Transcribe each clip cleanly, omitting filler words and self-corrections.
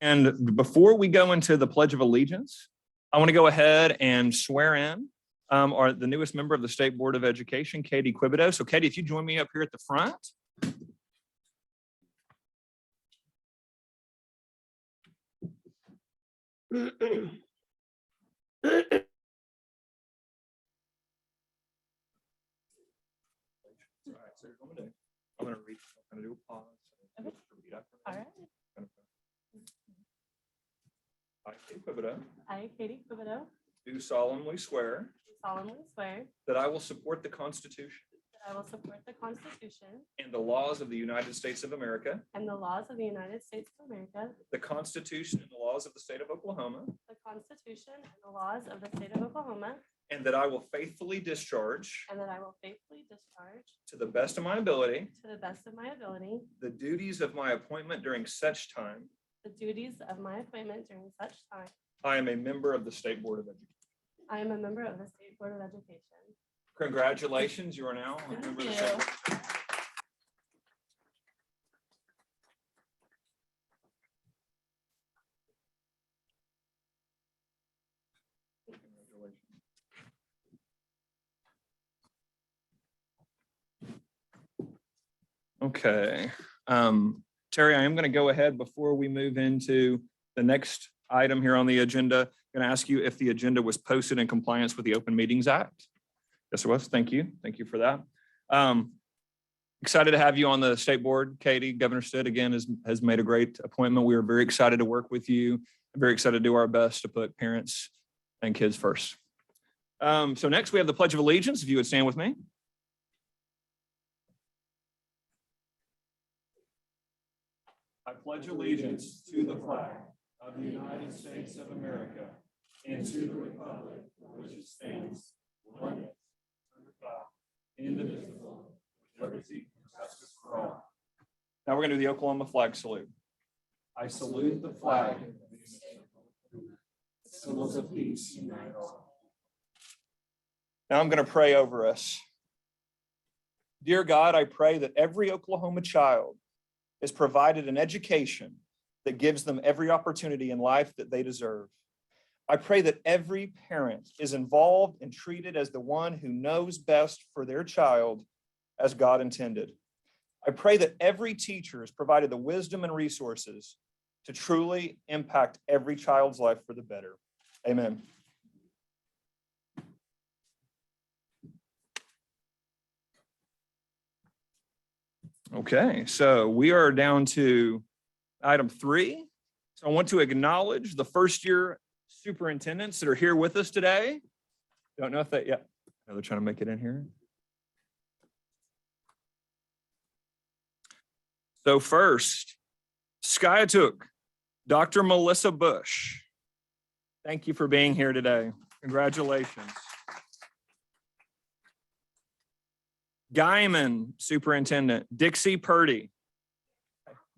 And before we go into the Pledge of Allegiance, I want to go ahead and swear in the newest member of the State Board of Education, Katie Quibido. So Katie, if you join me up here at the front. I'm going to read. I'm going to do a pause. Okay. All right. I, Katie Quibido, I, Katie Quibido, do solemnly swear solemnly swear that I will support the Constitution that I will support the Constitution and the laws of the United States of America, and the laws of the United States of America, the Constitution and the laws of the state of Oklahoma, the Constitution and the laws of the state of Oklahoma, and that I will faithfully discharge, and that I will faithfully discharge, to the best of my ability, to the best of my ability, the duties of my appointment during such time the duties of my appointment during such time I am a member of the State Board of Education. I am a member of the State Board of Education. Congratulations, you are now a member of the State Board of Education. Okay. Terry, I am going to go ahead before we move into the next item here on the agenda. I'm going to ask you if the agenda was posted in compliance with the Open Meetings Act. Yes, it was. Thank you. Thank you for that. Excited to have you on the state board. Katie, Governor Stitt again has made a great appointment. We are very excited to work with you. I'm very excited to do our best to put parents and kids first. So next we have the Pledge of Allegiance. If you would stand with me. I pledge allegiance to the flag of the United States of America and to the republic for which it stands, one nation, under God, indivisible, with liberty and justice for all. Now we're going to do the Oklahoma flag salute. I salute the flag, symbols of peace unite all. Now I'm going to pray over us. Dear God, I pray that every Oklahoma child is provided an education that gives them every opportunity in life that they deserve. I pray that every parent is involved and treated as the one who knows best for their child as God intended. I pray that every teacher is provided the wisdom and resources to truly impact every child's life for the better. Amen. Okay, so we are down to item 3. So I want to acknowledge the first-year superintendents that are here with us today. Don't know if that yet. They're trying to make it in here. So first, Skiatook, Dr. Melissa Bush. Thank you for being here today. Congratulations. Guyman Superintendent, Dixie Purdy.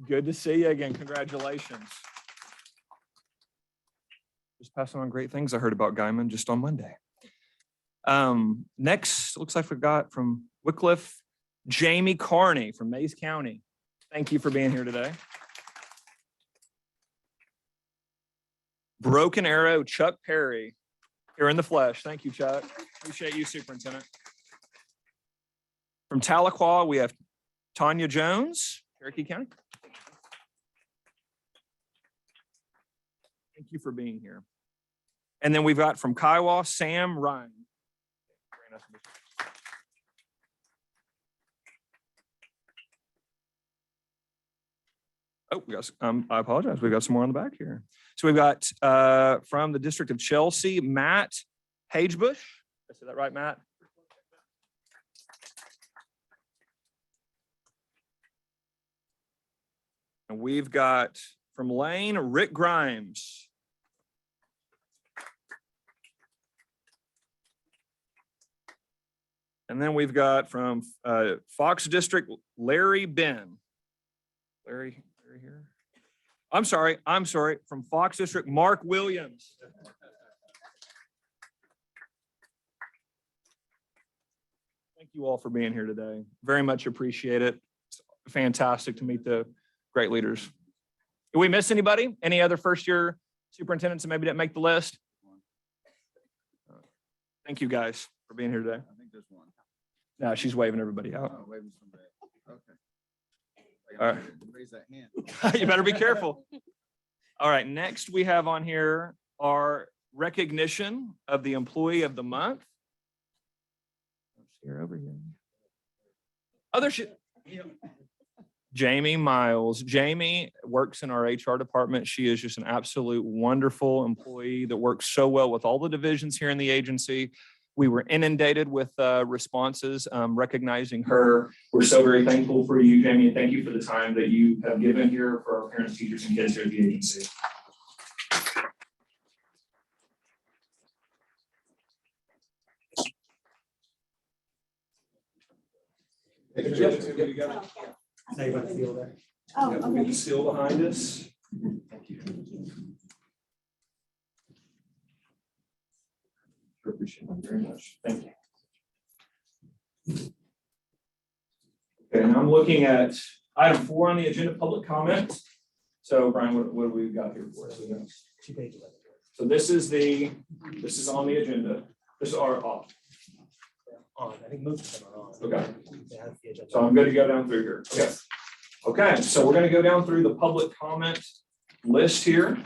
Good to see you again. Congratulations. Just passing on great things I heard about Guyman just on Monday. Next, looks like we got from Wycliffe, Jamie Carney from Mays County. Thank you for being here today. Broken Arrow, Chuck Perry, here in the flesh. Thank you, Chuck. Appreciate you, Superintendent. From Tahlequah, we have Tanya Jones, Cherokee County. Thank you for being here. And then we've got from Kiowa, Sam Ryan. Oh, we got, I apologize. We've got some more on the back here. So we've got from the District of Chelsea, Matt Hagebush. Did I say that right, Matt? And we've got from Lane, Rick Grimes. And then we've got from Fox District, Larry Ben. Larry here. I'm sorry. From Fox District, Mark Williams. Thank you all for being here today. Very much appreciate it. It's fantastic to meet the great leaders. Did we miss anybody? Any other first-year superintendents that maybe didn't make the list? Thank you guys for being here today. I think there's one. No, she's waving everybody out. Oh, waving somebody. Okay. All right. Raise that hand. You better be careful. All right, next we have on here our recognition of the employee of the month. Here, over here. Other shit. Jamie Miles. Jamie works in our HR department. She is just an absolute wonderful employee that works so well with all the divisions here in the agency. We were inundated with responses recognizing her. We're so very thankful for you, Jamie, and thank you for the time that you have given here for our parents, teachers, and kids here at the agency. Say what feel there. Oh, We have the seal behind us. Thank you. Appreciate it very much. Thank you. Okay, now I'm looking at item 4 on the agenda, public comment. So Brian, what have we got here for us? So this is on the agenda. This is our off. On, I think most of them are on. Okay. They have the agenda. So I'm good to go down through here. Okay. Okay, so we're gonna go down through the public comment list here.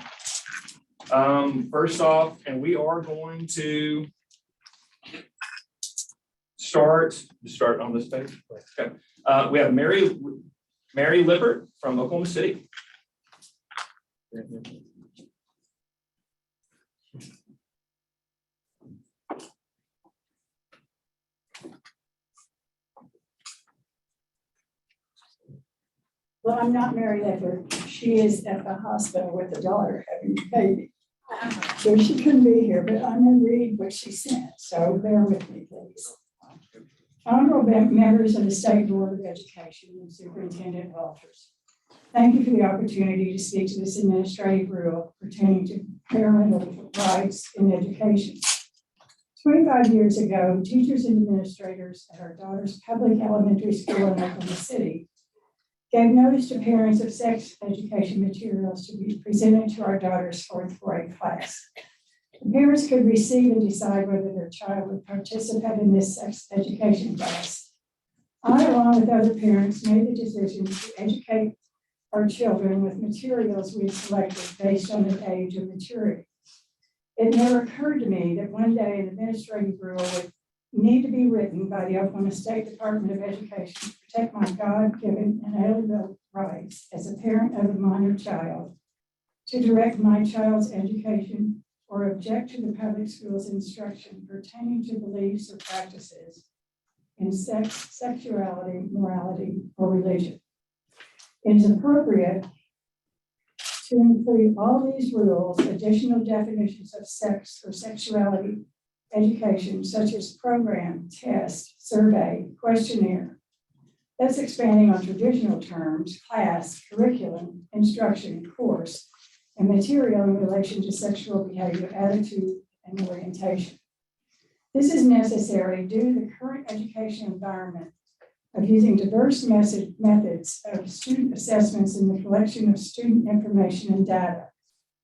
First off, and we are going to start on this page. Okay. We have Mary Lippert from Oklahoma City. Well, I'm not Mary Lippert. She is at the hospital with a daughter having a baby. So she couldn't be here, but I'm going to read what she sent. So bear with me, please. Honorable members of the State Board of Education and Superintendent Walters, thank you for the opportunity to speak to this administrative rule pertaining to parental rights in education. 25 years ago, teachers and administrators at our daughter's public elementary school in Oklahoma City gave notice to parents of sex education materials to be presented to our daughter's 4th grade class. The parents could receive and decide whether their child would participate in this sex education class. I, along with other parents, made the decision to educate our children with materials we selected based on their age and maturity. It never occurred to me that one day an administrative rule would need to be written by the Oklahoma State Department of Education to protect my God-given and inalienable rights as a parent of a minor child, to direct my child's education or object to the public school's instruction pertaining to beliefs or practices in sex, sexuality, morality, or religion. It is appropriate to include all these rules, additional definitions of sex or sexuality education, such as program, test, survey, questionnaire. That's expanding on traditional terms, class, curriculum, instruction, course, and material in relation to sexual behavior, attitude, and orientation. This is necessary due to the current education environment of using diverse methods of student assessments in the collection of student information and data.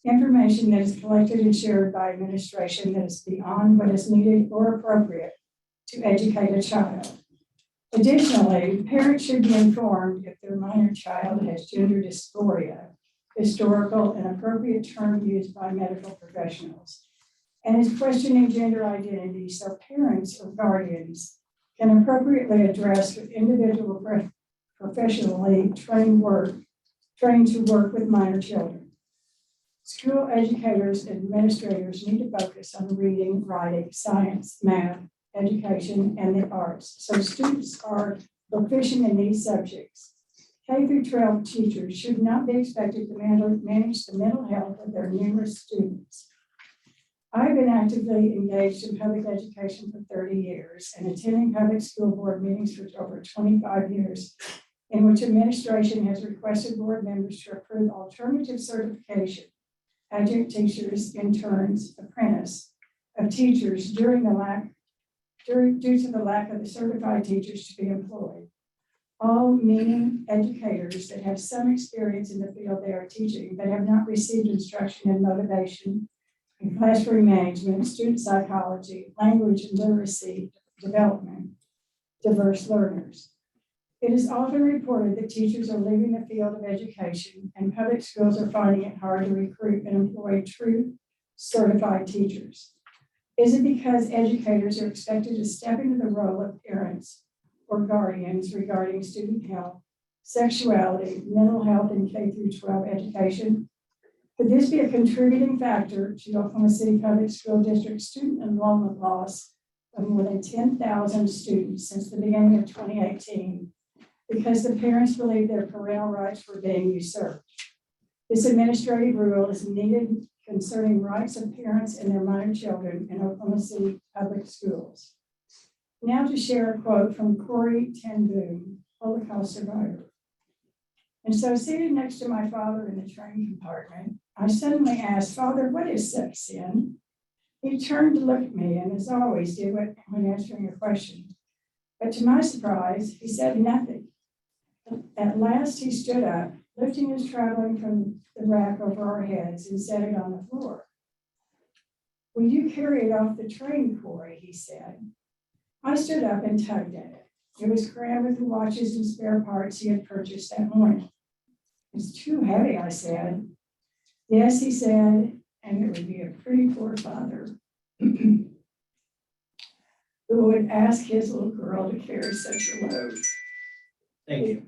Information that is collected and shared by administration that is beyond what is needed or appropriate to educate a child. Additionally, parents should be informed if their minor child has gender dysphoria, historical and appropriate term used by medical professionals, and is questioning gender identity so parents or guardians can appropriately address with individual professionally trained to work with minor children. School educators and administrators need to focus on reading, writing, science, math, education, and the arts, so students are proficient in these subjects. K through 12 teachers should not be expected to manage the mental health of their numerous students. I've been actively engaged in public education for 30 years and attending public school board meetings for over 25 years, in which administration has requested board members to approve alternative certification, adjunct teachers, interns, apprentice of teachers due to the lack of the certified teachers to be employed. all meaning educators that have some experience in the field they are teaching, but have not received instruction in motivation, in classroom management, student psychology, language and literacy development, diverse learners. It is often reported that teachers are leaving the field of education and public schools are finding it hard to recruit and employ true certified teachers. Is it because educators are expected to step into the role of parents or guardians regarding student health, sexuality, mental health in K through 12 education? Could this be a contributing factor to Oklahoma City Public School District student enrollment loss of more than 10,000 students since the beginning of 2018 because the parents believe their parental rights were being usurped? This administrative rule is needed concerning rights of parents and their minor children in Oklahoma City Public Schools. Now to share a quote from Corey Ten Boom, Holocaust survivor. And so seated next to my father in the train compartment, I suddenly asked, "Father, what is sex sin?" He turned to look at me and as always did when answering a question. But to my surprise, he said nothing. At last he stood up, lifting his traveling from the rack over our heads and set it on the floor. "Will you carry it off the train, Corey?" he said. I stood up and tugged at it. It was crammed with the watches and spare parts he had purchased that morning. "It's too heavy," I said. "Yes," he said, "and it would be a pretty poor father who would ask his little girl to carry such a load." Thank you.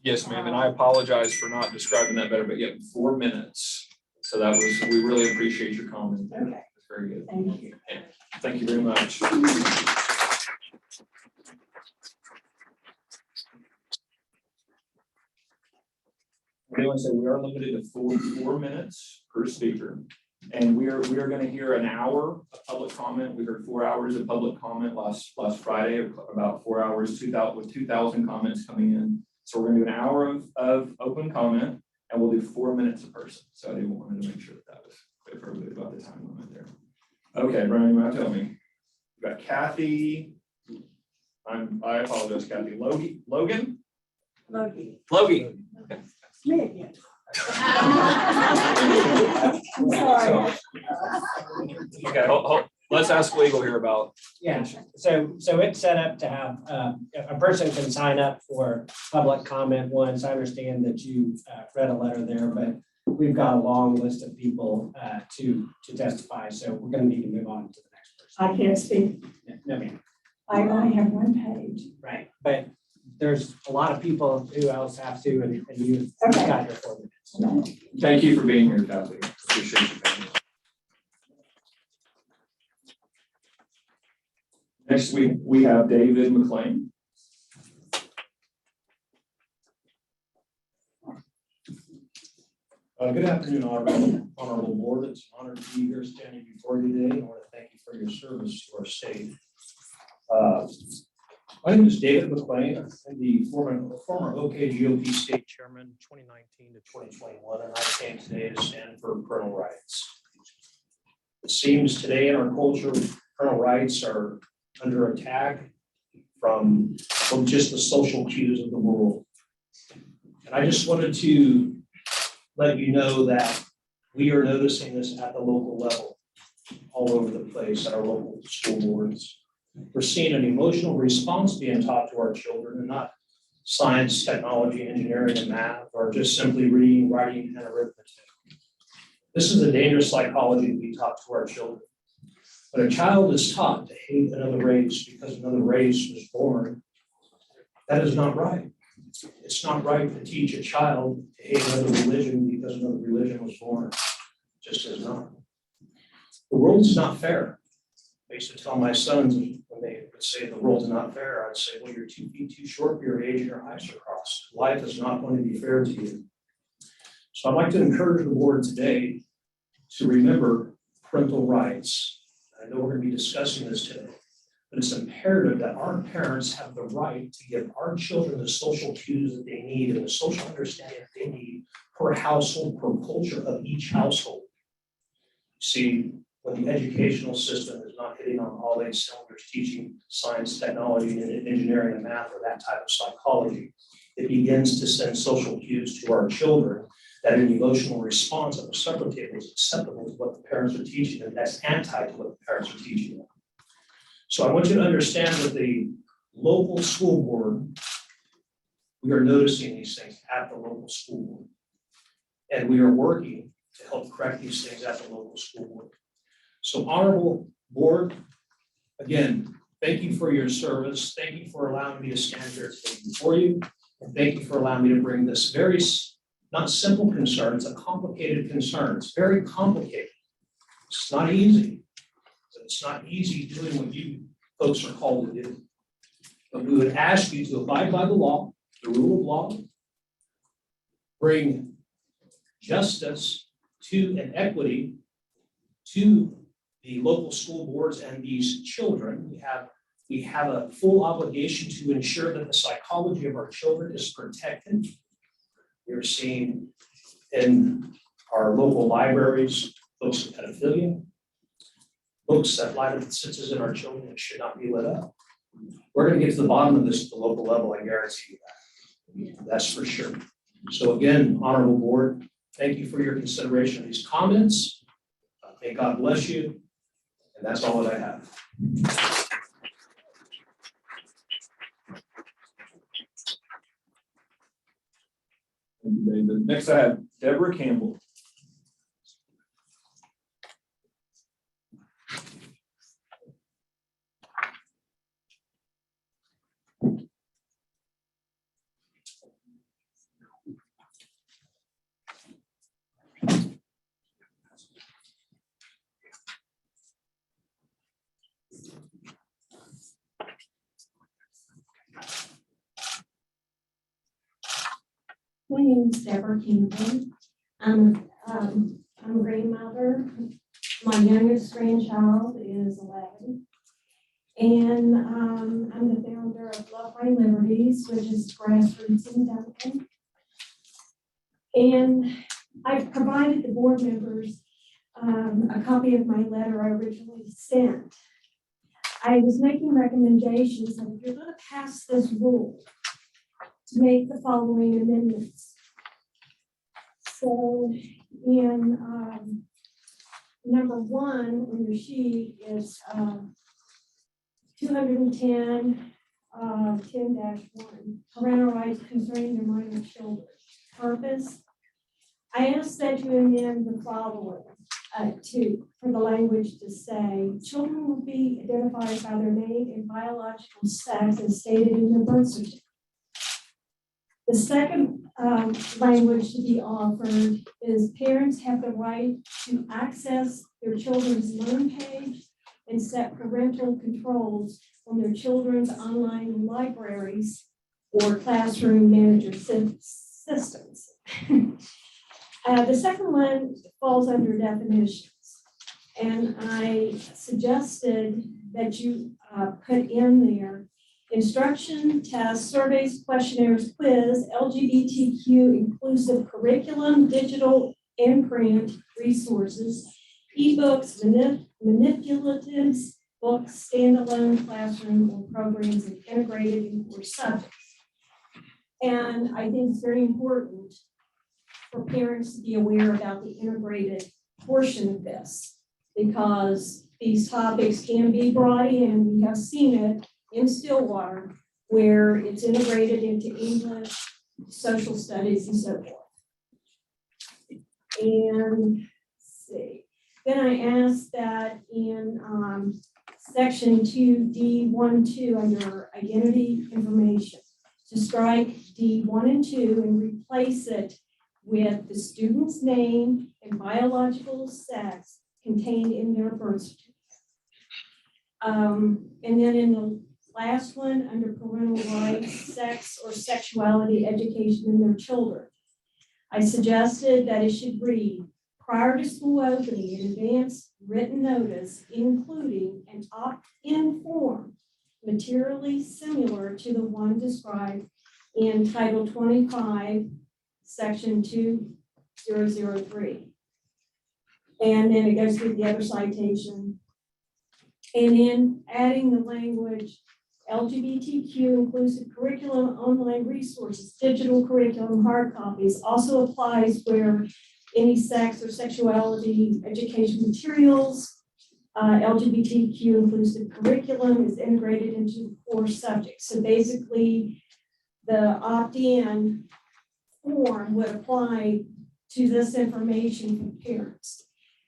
Yes, ma'am, and I apologize for not describing that better, but yeah, 4 minutes. So that was, we really appreciate your comment. Okay, It's very good. thank you. Thank you very much. Anyone say we are limited to four minutes per speaker. And we are going to hear an hour of public comment. We heard 4 hours of public comment last Friday, about 4 hours, 2,000 comments coming in. So we're going to do an hour of open comment and we'll do 4 minutes a person. So I wanted to make sure that was clear for everybody about the time limit there. Okay, Brian, you want to tell me? We got Kathy. I apologize, Kathy. Logan? Logie. Logie. Me again. I'm sorry. Okay, let's ask legal here about. Yeah, so it's set up to have, a person can sign up for public comment once. I understand that you read a letter there, but we've got a long list of people to testify, so we're gonna need to move on to the next person. I can't speak. No, ma'am. I only have one page. Right, but there's a lot of people who else have to, and you've Okay. got your 4 minutes. Thank you for being here, Kathy. Appreciate you being here. Next we have David McLean. Good afternoon, honorable board. It's an honor to be here standing before you today. I want to thank you for your service to our state. My name is David McLean. I'm the former OKGOP state chairman, 2019 to 2021, and I came today to stand for parental rights. It seems today in our culture, parental rights are under attack from just the social cues of the world. And I just wanted to let you know that we are noticing this at the local level, all over the place at our local school boards. We're seeing an emotional response being taught to our children and not science, technology, engineering, and math, or just simply reading, writing, and arithmetic. This is a dangerous psychology to be taught to our children. When a child is taught to hate another race because another race was born, that is not right. It's not right to teach a child to hate another religion because another religion was born. It just is not. The world is not fair. I used to tell my sons when they would say the world is not fair, I'd say, well, you're 2 feet too short for your age and your eyes are crossed. Life is not going to be fair to you. So I'd like to encourage the board today to remember parental rights. I know we're going to be discussing this today, but it's imperative that our parents have the right to give our children the social cues that they need and the social understanding that they need per household, per culture of each household. See, when the educational system is not hitting on all 8 cylinders, teaching science, technology, and engineering and math, or that type of psychology, it begins to send social cues to our children that an emotional response at the supper table is acceptable to what the parents are teaching, and that's anti to what the parents are teaching them. So I want you to understand that the local school board, we are noticing these things at the local school board. And we are working to help correct these things at the local school board. So honorable board, again, thank you for your service. Thank you for allowing me to stand here today before you. And thank you for allowing me to bring this very, not simple concern, it's a complicated concern. It's very complicated. It's not easy. It's not easy doing what you folks are called to do. But we would ask you to abide by the law, the rule of law, bring justice to and equity to the local school boards and these children. We have a full obligation to ensure that the psychology of our children is protected. We're seeing in our local libraries books of pedophilia, books that light up the senses in our children that should not be lit up. We're going to get to the bottom of this at the local level, I guarantee you that. That's for sure. So again, honorable board, thank you for your consideration of these comments. May God bless you. And that's all that I have. Thank you, David. Next, I have Deborah Campbell. My name is Deborah Campbell. I'm a grandmother. My youngest grandchild is 11. And I'm the founder of Love My Liberties, which is grassroots in Duncan. And I've provided the board members a copy of my letter I originally sent. I was making recommendations that if you're going to pass this rule, to make the following amendments. So in number 1 on your sheet is 210, 10-1, parental rights concerning their minor children. Purpose, I ask that you amend the following for the language to say, children will be identified by their name and biological sex as stated in their birth certificate. The second language to be offered is parents have the right to access their children's learn page and set parental controls on their children's online libraries or classroom manager systems. The second one falls under definitions. And I suggested that you put in there instruction, tests, surveys, questionnaires, quiz, LGBTQ inclusive curriculum, digital and print resources, ebooks, manipulatives, books, standalone classroom or programs and integrated in course subjects. And I think it's very important for parents to be aware about the integrated portion of this, because these topics can be brought in. We have seen it in Stillwater, where it's integrated into English, social studies, and so forth. And let's see. Then I asked that in section 2D12 under identity information to strike D1 and 2 and replace it with the student's name and biological sex contained in their birth certificate. And then in the last one, under parental rights, sex or sexuality education in their children, I suggested that it should read, prior to school opening, in advance written notice, including an opt-in form materially similar to the one described in Title 25, Section 2003. And then it goes through the other citation. And then adding the language, LGBTQ inclusive curriculum, online resources, digital curriculum, hard copies also applies where any sex or sexuality education materials, LGBTQ inclusive curriculum is integrated into the core subject. So basically, the opt-in form would apply to this information for parents.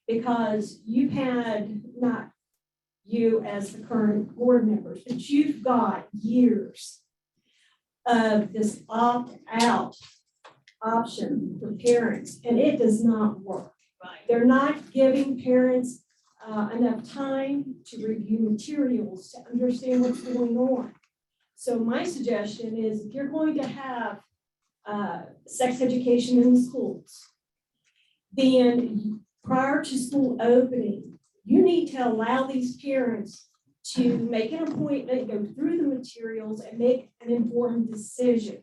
Because you've had, not you as the current board members, but you've got years of this opt-out option for parents, and it does not work. They're not giving parents enough time to review materials, to understand what's going on. So my suggestion is if you're going to have sex education in the schools, then prior to school opening, you need to allow these parents to make an appointment, go through the materials, and make an informed decision.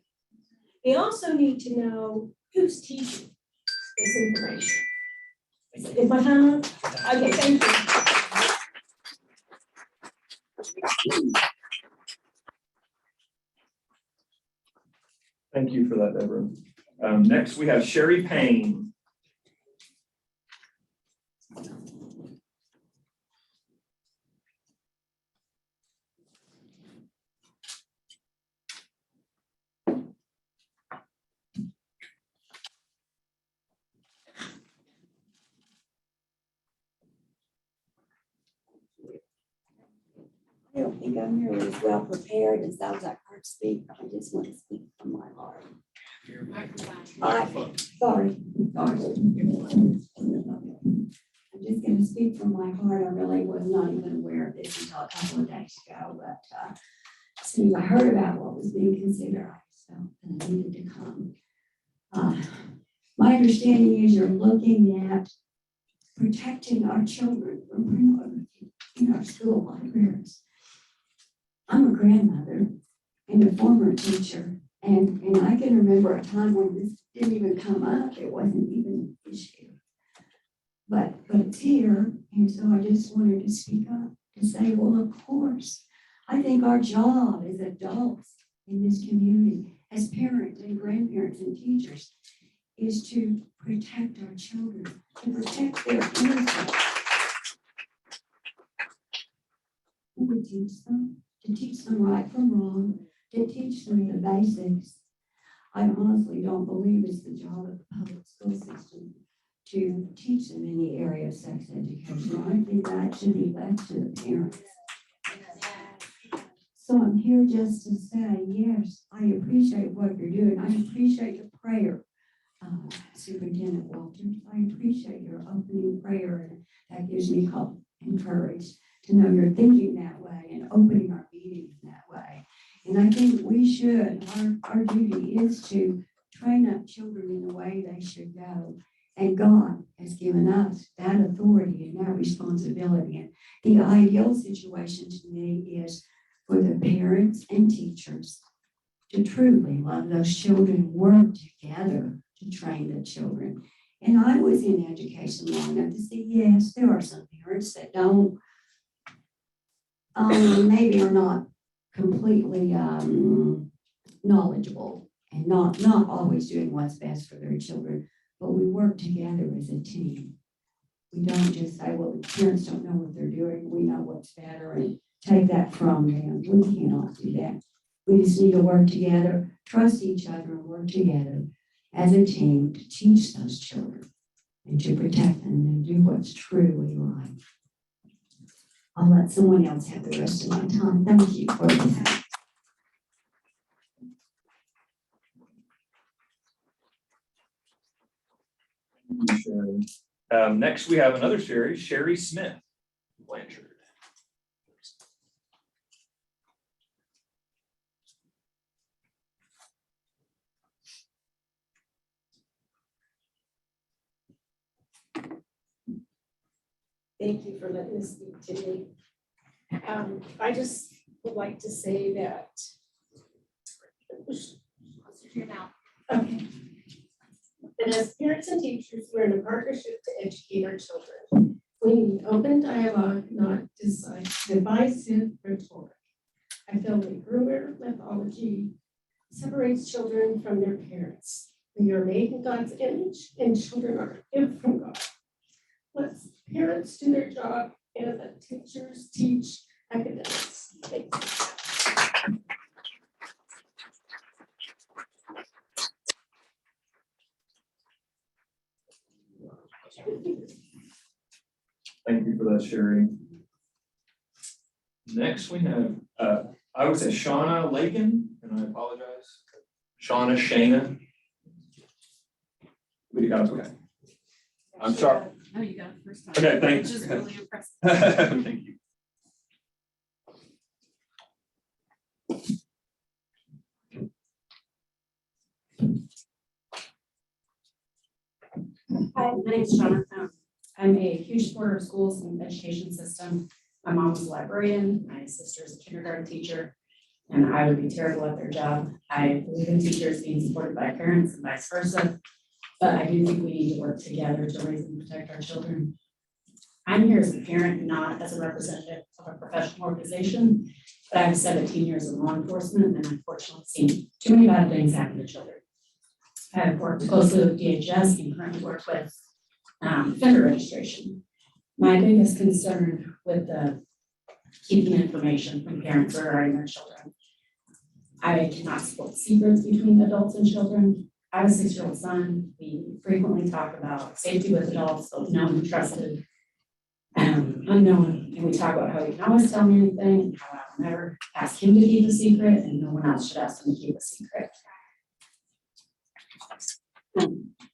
They also need to know who's teaching this information. Is my time up? Okay, thank you. Thank you for that, Deborah. Next, we have Sherry Payne. I don't think I'm nearly as well prepared as those I've heard speak. I just want to speak from my heart. Sorry. I'm just going to speak from my heart. I really was not even aware of this until a couple of days ago, but as soon as I heard about what was being considered, I felt that I needed to come. My understanding is you're looking at protecting our children from pornography in our school libraries. I'm a grandmother and a former teacher, and I can remember a time when this didn't even come up. It wasn't even an issue. But it's here, and so I just wanted to speak up to say, well, of course, I think our job as adults in this community, as parents and grandparents and teachers, is to protect our children, to protect their innocence. To teach them right from wrong, to teach them the basics. I honestly don't believe it's the job of the public school system to teach them any area of sex education. I think that should be left to the parents. So I'm here just to say, yes, I appreciate what you're doing. I appreciate your prayer, Superintendent Walters. I appreciate your opening prayer, and that gives me hope and courage to know you're thinking that way and opening our meetings that way. And I think we should, our duty is to train up children in the way they should go. And God has given us that authority and that responsibility. And the ideal situation to me is for the parents and teachers to truly love those children, work together to train the children. And I was in education long enough to see, yes, there are some parents that don't, maybe are not completely knowledgeable and not always doing what's best for their children, but we work together as a team. We don't just say, well, the parents don't know what they're doing, we know what's better, and take that from them. We cannot do that. We just need to work together, trust each other, and work together as a team to teach those children and to protect them and do what's truly right. I'll let someone else have the rest of my time. Thank you for listening. Next, we have another Sherry, Sherry Smith Blanchard. Thank you for letting us speak today. I just would like to say that. Okay. And as parents and teachers, we're in a partnership to educate our children. We need open dialogue, not divisive rhetoric. I feel that groomer methodology separates children from their parents. We are made in God's image and children are a gift from God. Let parents do their job and let teachers teach academics. Thanks. Thank you for that, Sherry. Next, we have, I would say Shauna Lakin, and I apologize. Shauna Shana. We got it, okay. I'm sorry. No, you got it first time. Okay, thanks. Which is really impressive. Thank you. Hi, my name is Shauna. I'm a huge supporter of schools and the education system. My mom was a librarian, my sister's a kindergarten teacher, and I would be terrible at their job. I believe in teachers being supported by parents and vice versa, but I do think we need to work together to raise and protect our children. I'm here as a parent, not as a representative of a professional organization, but I have 17 years in law enforcement and unfortunately seen too many bad things happen to children. I've worked closely with DHS and currently work with offender registration. My biggest concern with the keeping information from parents regarding their children. I cannot support secrets between adults and children. I have a 6-year-old son. We frequently talk about safety with adults, both known and trusted, unknown, and we talk about how he can always tell me anything and how I will never ask him to keep a secret and no one else should ask him to keep a secret.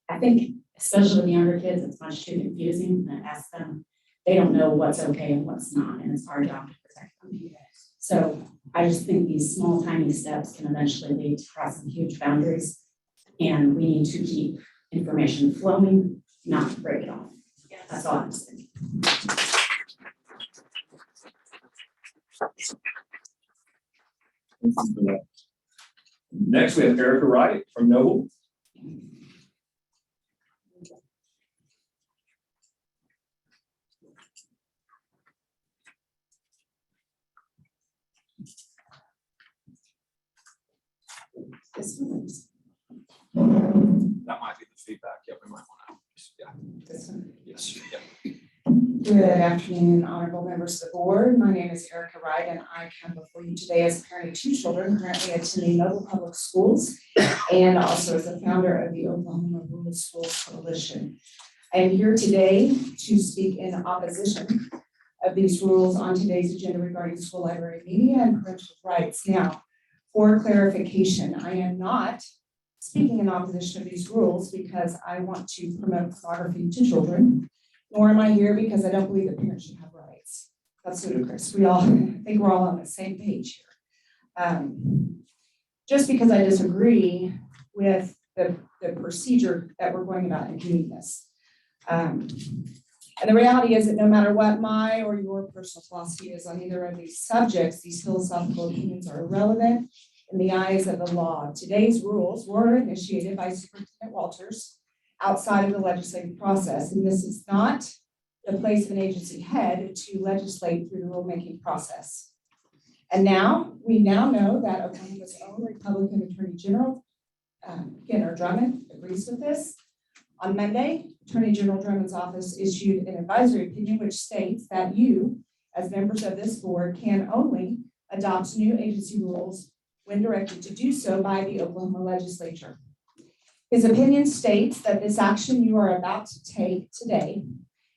I think, especially with younger kids, it's much too confusing and ask them, they don't know what's okay and what's not, and it's our job to protect them. So I just think these small, tiny steps can eventually lead to crossing huge boundaries, and we need to keep information flowing, not break it off. That's all I'm saying. Next, we have Erica Wright from Noble. That might be the feedback. Yep, we might want to. Yeah. This one. Yes. Yeah. Good afternoon, honorable members of the board. My name is Erica Wright, and I come before you today as a parent of 2 children currently attending Noble Public Schools, and also as the founder of the Oklahoma Rural Schools Coalition. I am here today to speak in opposition of these rules on today's agenda regarding school library media and parental rights. Now, for clarification, I am not speaking in opposition of these rules because I want to promote pornography to children, nor am I here because I don't believe that parents should have rights. That's ludicrous. I think we're all on the same page here. Just because I disagree with the procedure that we're going about in doing this. And the reality is that no matter what my or your personal philosophy is on either of these subjects, these philosophical opinions are irrelevant in the eyes of the law. Today's rules were initiated by Superintendent Walters outside of the legislative process, and this is not the place of an agency head to legislate through the rulemaking process. And now, we now know that Oklahoma's own Republican Attorney General, Kenner Drummond, agrees with this. On Monday, Attorney General Drummond's office issued an advisory opinion which states that you, as members of this board, can only adopt new agency rules when directed to do so by the Oklahoma legislature. His opinion states that this action you are about to take today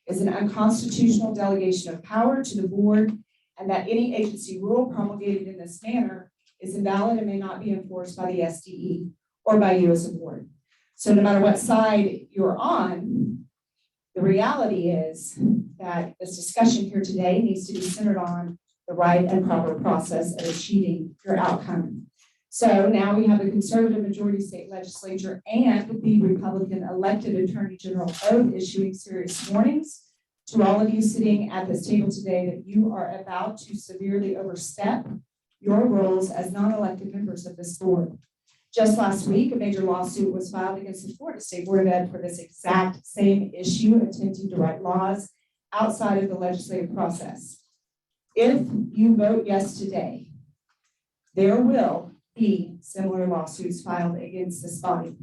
is an unconstitutional delegation of power to the board, and that any agency rule promulgated in this manner is invalid and may not be enforced by the SDE or by you as a board. So no matter what side you're on, the reality is that this discussion here today needs to be centered on the right and proper process of achieving your outcome. So now we have the conservative majority state legislature and the Republican elected attorney general both issuing serious warnings to all of you sitting at this table today that you are about to severely overstep your roles as non-elected members of this board. Just last week, a major lawsuit was filed against the Florida State Board of Ed for this exact same issue, attempting to write laws outside of the legislative process. If you vote yes today, there will be similar lawsuits filed against this body.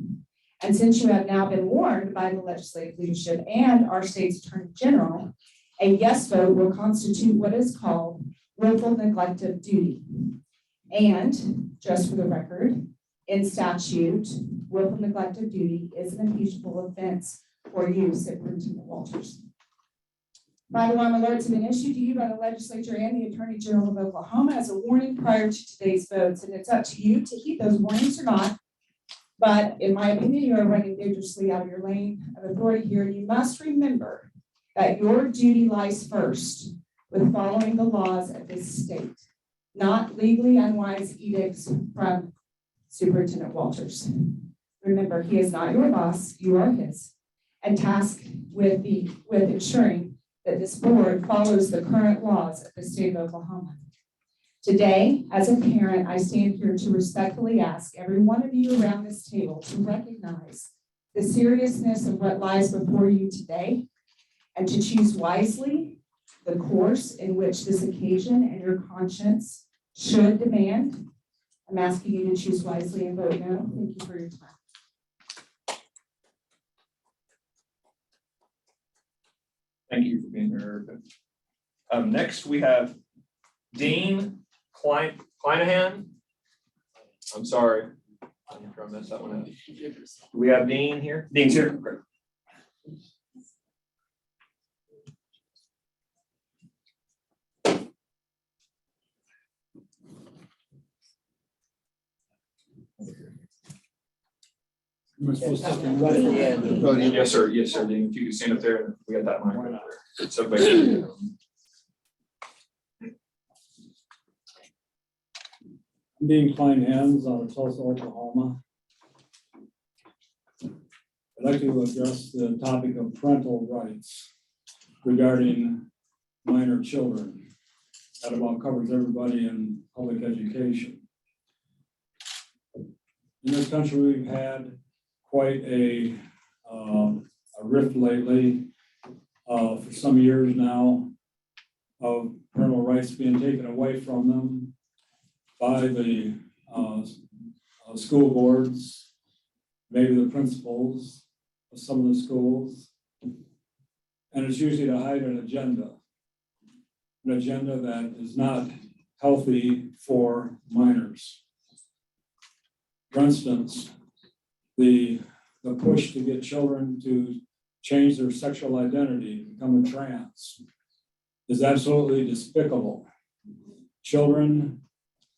And since you have now been warned by the legislative leadership and our state's attorney general, a yes vote will constitute what is called willful neglect of duty. And just for the record, in statute, willful neglect of duty is an impeachable offense for you, Superintendent Walters. Fire alarm alerts have been issued to you by the legislature and the Attorney General of Oklahoma as a warning prior to today's votes, and it's up to you to heed those warnings or not. But in my opinion, you are running dangerously out of your lane of authority here. You must remember that your duty lies first with following the laws of this state, not legally unwise edicts from Superintendent Walters. Remember, he is not your boss, you are his, and tasked with ensuring that this board follows the current laws of the state of Oklahoma. Today, as a parent, I stand here to respectfully ask every one of you around this table to recognize the seriousness of what lies before you today and to choose wisely the course in which this occasion and your conscience should demand. I'm asking you to choose wisely and vote no. Thank you for your time. Thank you for being here, Erica. Next, we have Dean Kleinahan. I'm sorry. I'm trying to mess that one up. Do we have Dean here? Dean's here. Great. Yes, sir. Yes, sir. Dean, if you could stand up there, we got that mic right there. So basically, Dean Kleinahan out of Tulsa, Oklahoma. I'd like to address the topic of parental rights regarding minor children. That about covers everybody in public education. In this country, we've had quite a rift lately for some years now of parental rights being taken away from them by the school boards, maybe the principals of some of the schools. And it's usually to hide an agenda that is not healthy for minors. For instance, the push to get children to change their sexual identity, become a trans, is absolutely despicable. Children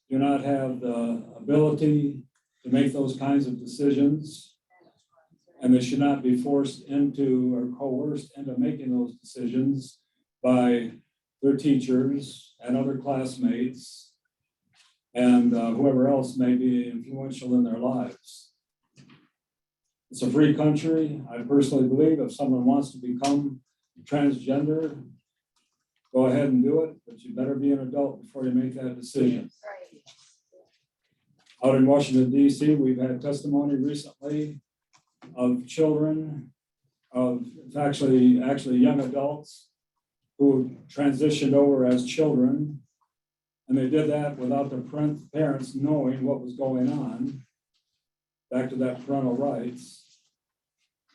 do not have the ability to make those kinds of decisions, and they should not be forced into or coerced into making those decisions by their teachers and other classmates and whoever else may be influential in their lives. It's a free country. I personally believe if someone wants to become transgender, go ahead and do it, but you better be an adult before you make that decision. Out in Washington, D.C., we've had testimony recently of children, of actually young adults who transitioned over as children, and they did that without their parents knowing what was going on. Back to that parental rights.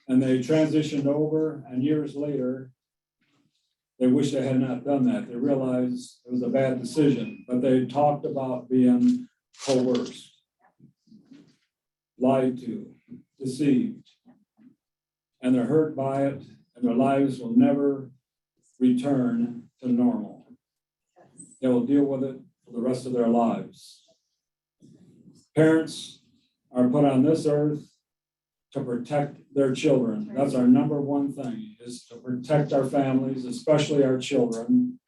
And they transitioned over, and years later, they wish they had not done that. They realized it was a bad decision, but they talked about being coerced, lied to, deceived, and they're hurt by it, and their lives will never return to normal. They will deal with it for the rest of their lives. Parents are put on this earth to protect their children. That's our number one thing, is to protect our families, especially our children.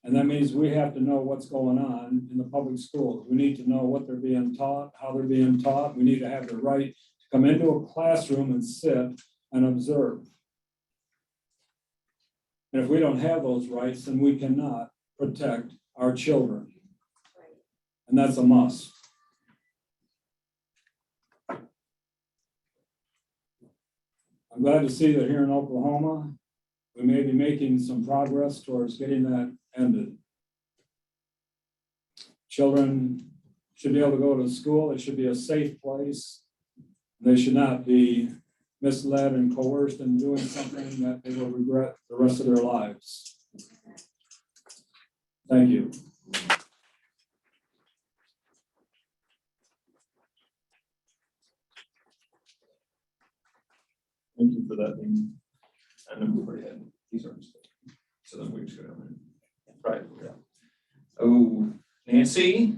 And that means we have to know what's going on in the public schools. We need to know what they're being taught, how they're being taught. We need to have the right to come into a classroom and sit and observe. And if we don't have those rights, then we cannot protect our children. And that's a must. I'm glad to see that here in Oklahoma, we may be making some progress towards getting that ended. Children should be able to go to school. It should be a safe place. They should not be misled and coerced into doing something that they will regret the rest of their lives. Thank you. Thank you for that. Dean. And then we've already had, these are, so then we just go down there. Right, yeah. Oh, Nancy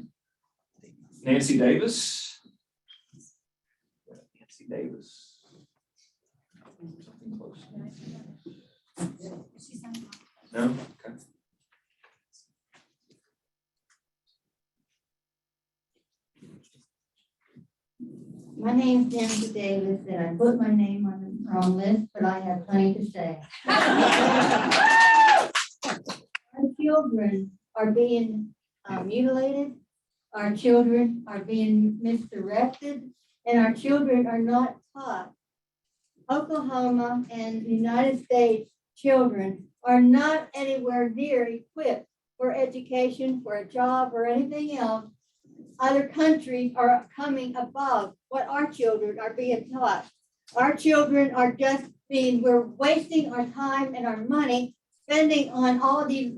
Davis. Nancy Davis. Something close. No? Okay. My name's Nancy Davis, and I put my name on the wrong list, but I have plenty to say. Our children are being mutilated, our children are being misdirected, and our children are not taught. Oklahoma and the United States children are not anywhere near equipped for education, for a job, or anything else. Other countries are coming above what our children are being taught. Our children are just we're wasting our time and our money spending on all these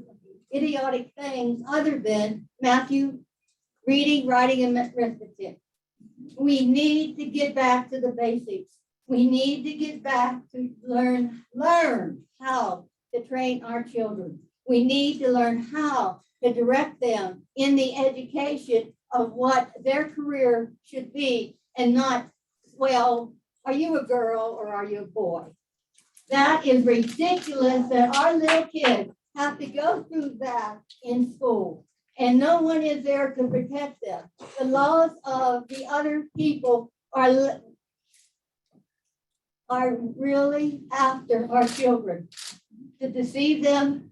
idiotic things other than Matthew, reading, writing, and arithmetic. We need to get back to the basics. We need to get back to learn how to train our children. We need to learn how to direct them in the education of what their career should be, and not, well, are you a girl or are you a boy? That is ridiculous that our little kids have to go through that in school, and no one is there to protect them. The laws of the other people are really after our children, to deceive them,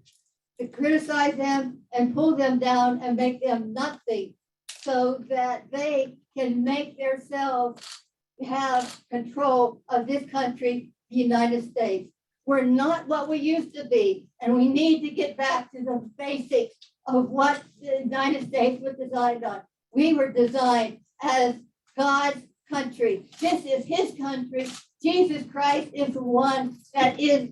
to criticize them, and pull them down and make them nothing, so that they can make themselves have control of this country, the United States. We're not what we used to be, and we need to get back to the basics of what the United States was designed on. We were designed as God's country. This is his country. Jesus Christ is the one that is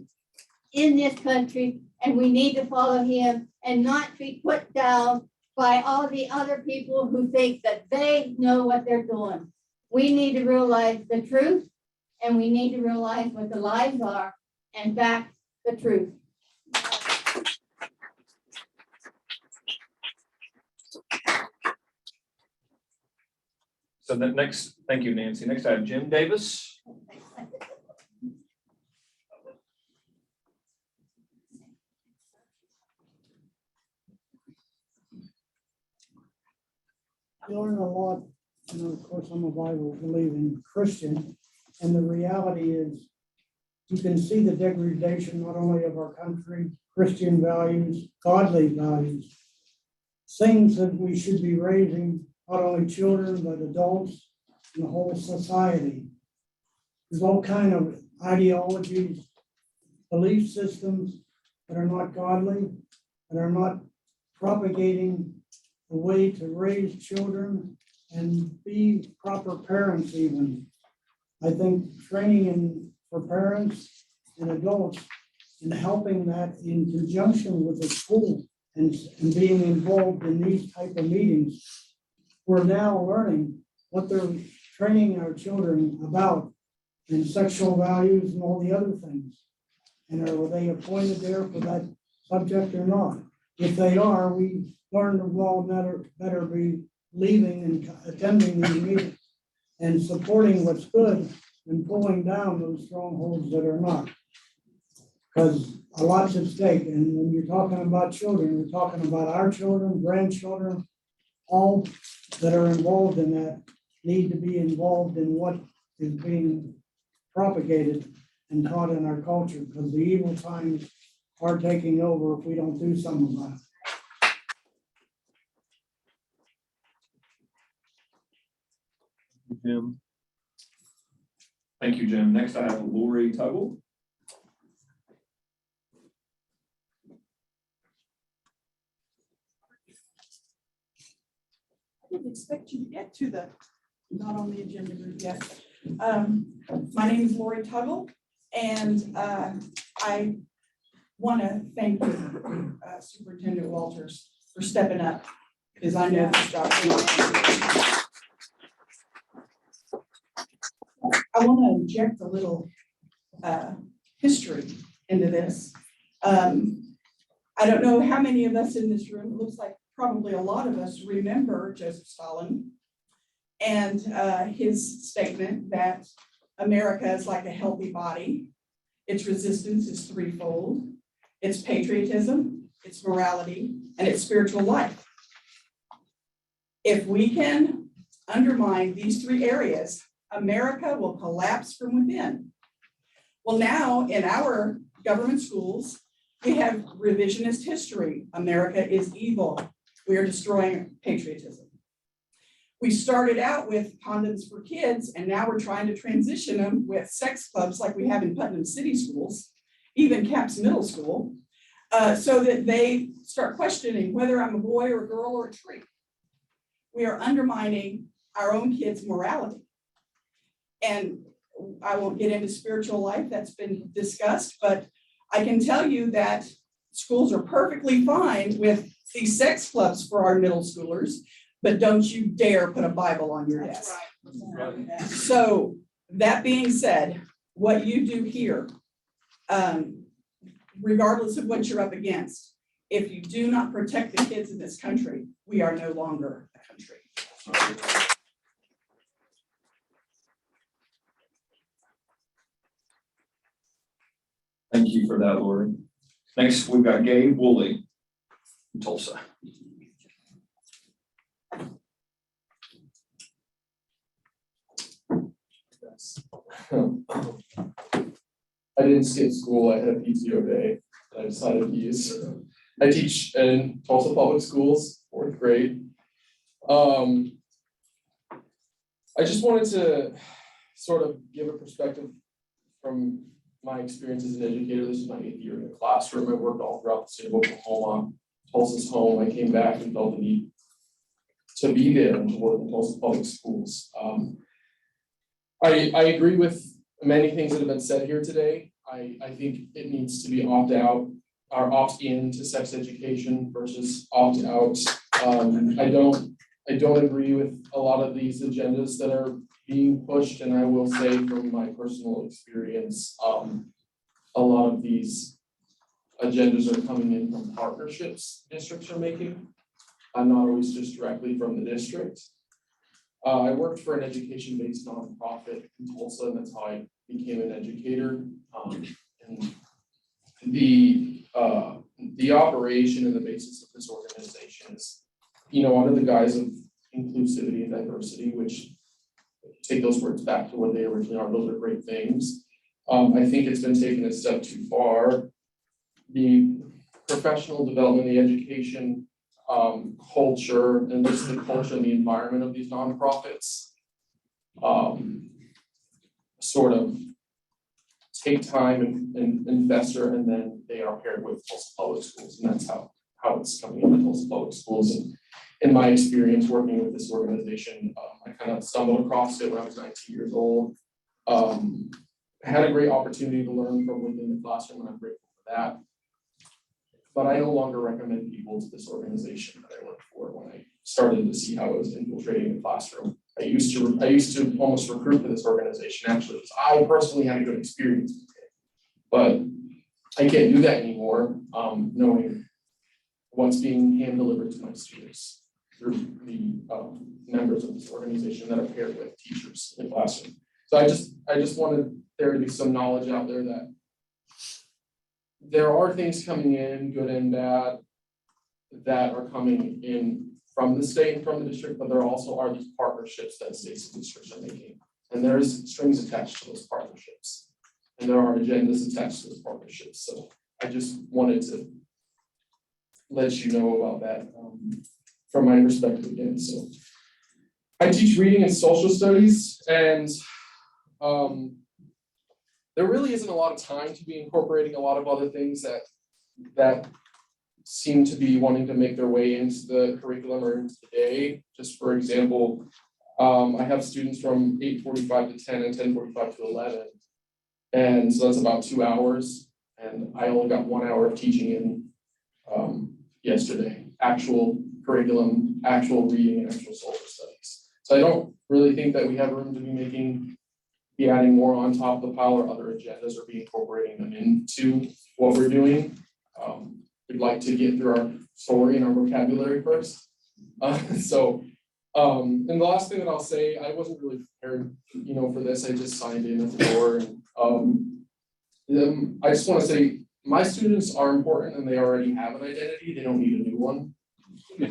in this country, and we need to follow him and not be put down by all the other people who think that they know what they're doing. We need to realize the truth, and we need to realize what the lies are and back the truth. So that next, thank you, Nancy. Next I have Jim Davis. You learn a lot, of course, I'm a Bible believing Christian, and the reality is you can see the degradation not only of our country, Christian values, godly values, things that we should be raising, not only children, but adults and the whole society. There's all kind of ideologies, belief systems that are not godly, that are not propagating a way to raise children and be proper parents even. I think training for parents and adults and helping that in conjunction with the school and being involved in these type of meetings. We're now learning what they're training our children about and sexual values and all the other things. And are they appointed there for that subject or not? If they are, we learn to well better be leaving and attending these meetings and supporting what's good and pulling down those strongholds that are not. Because a lot's at stake. And when you're talking about children, we're talking about our children, grandchildren, all that are involved in that need to be involved in what is being propagated and taught in our culture, because the evil times are taking over if we don't do something about it. Jim. Thank you, Jim. Next, I have Lori Tuggle. I didn't expect you to get to the, not on the agenda group yet. My name is Lori Tuggle, and I want to thank you, Superintendent Walters, for stepping up, because I know this job. I want to inject a little history into this. I don't know how many of us in this room, it looks like probably a lot of us remember Joseph Stalin and his statement that America is like a healthy body. Its resistance is threefold. It's patriotism, it's morality, and it's spiritual life. If we can undermine these three areas, America will collapse from within. Well, now in our government schools, we have revisionist history. America is evil. We are destroying patriotism. We started out with condoms for kids, and now we're trying to transition them with sex clubs like we have in Putnam City schools, even Capps Middle School, so that they start questioning whether I'm a boy or a girl or a tree. We are undermining our own kids' morality. And I won't get into spiritual life, that's been discussed, but I can tell you that schools are perfectly fine with these sex clubs for our middle schoolers, but don't you dare put a Bible on your desk. So that being said, what you do here, regardless of what you're up against, if you do not protect the kids in this country, we are no longer a country. Thank you for that, Lori. Next, we've got Gabe Woolley from Tulsa. I didn't skip school. I had a PTO day that I decided to use. I teach in Tulsa Public Schools, 4th grade. I just wanted to sort of give a perspective from my experience as an educator. This is my 8th year in the classroom. I worked all throughout the state of Oklahoma. Tulsa's home. I came back and felt the need to be there and to work in Tulsa Public Schools. I agree with many things that have been said here today. I think it needs to be opt out or opt in to sex education versus opt out. I don't agree with a lot of these agendas that are being pushed, and I will say from my personal experience, a lot of these agendas are coming in from partnerships districts are making, not always just directly from the district. I worked for an education-based nonprofit in Tulsa, and that's how I became an educator. And the operation and the basis of this organization is, under the guise of inclusivity and diversity, which, take those words back to what they originally are, those are great things. I think it's been taken a step too far. The professional development, the education, culture, and just the culture and the environment of these nonprofits sort of take time and investor, and then they are paired with Tulsa Public Schools, and that's how it's coming into Tulsa Public Schools. And in my experience working with this organization, I kind of stumbled across it when I was 19 years old. I had a great opportunity to learn from within the classroom, and I'm grateful for that. But I no longer recommend people to this organization that I worked for when I started to see how it was infiltrating the classroom. I used to almost recruit for this organization, actually, because I personally had a good experience with it. But I can't do that anymore, knowing what's being hand delivered to my students through the members of this organization that are paired with teachers in the classroom. So I just wanted there to be some knowledge out there that there are things coming in, good and bad, that are coming in from the state and from the district, but there also are these partnerships that states and districts are making. And there's strings attached to those partnerships. And there are agendas attached to those partnerships. So I just wanted to let you know about that from my perspective again. So I teach reading and social studies, and there really isn't a lot of time to be incorporating a lot of other things that seem to be wanting to make their way into the curriculum or into the day. Just for example, I have students from 8:45 to 10 and 10:45 to 11. And so that's about 2 hours. And I only got 1 hour of teaching in yesterday, actual curriculum, actual reading, and actual social studies. So I don't really think that we have room to be adding more on top of the pile or other agendas or be incorporating them into what we're doing. We'd like to get through our story and our vocabulary first. And the last thing that I'll say, I wasn't really prepared, for this. I just signed in at the door. And I just want to say, my students are important and they already have an identity. They don't need a new one. Their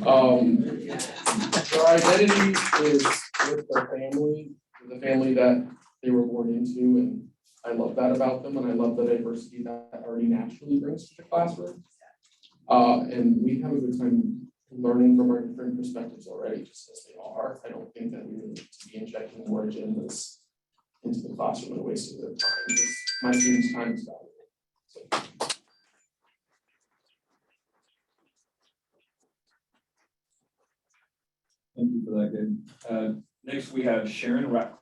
identity is with their family, the family that they were born into, and I love that about them, and I love the diversity that already naturally brings to the classroom. And we have a good time learning from our different perspectives already, just as they are. I don't think that we really need to be injecting more agendas into the classroom and wasting their time, because my students' time is valuable. So. Thank you for that, Gabe. Next, we have Sharon Ratcliffe.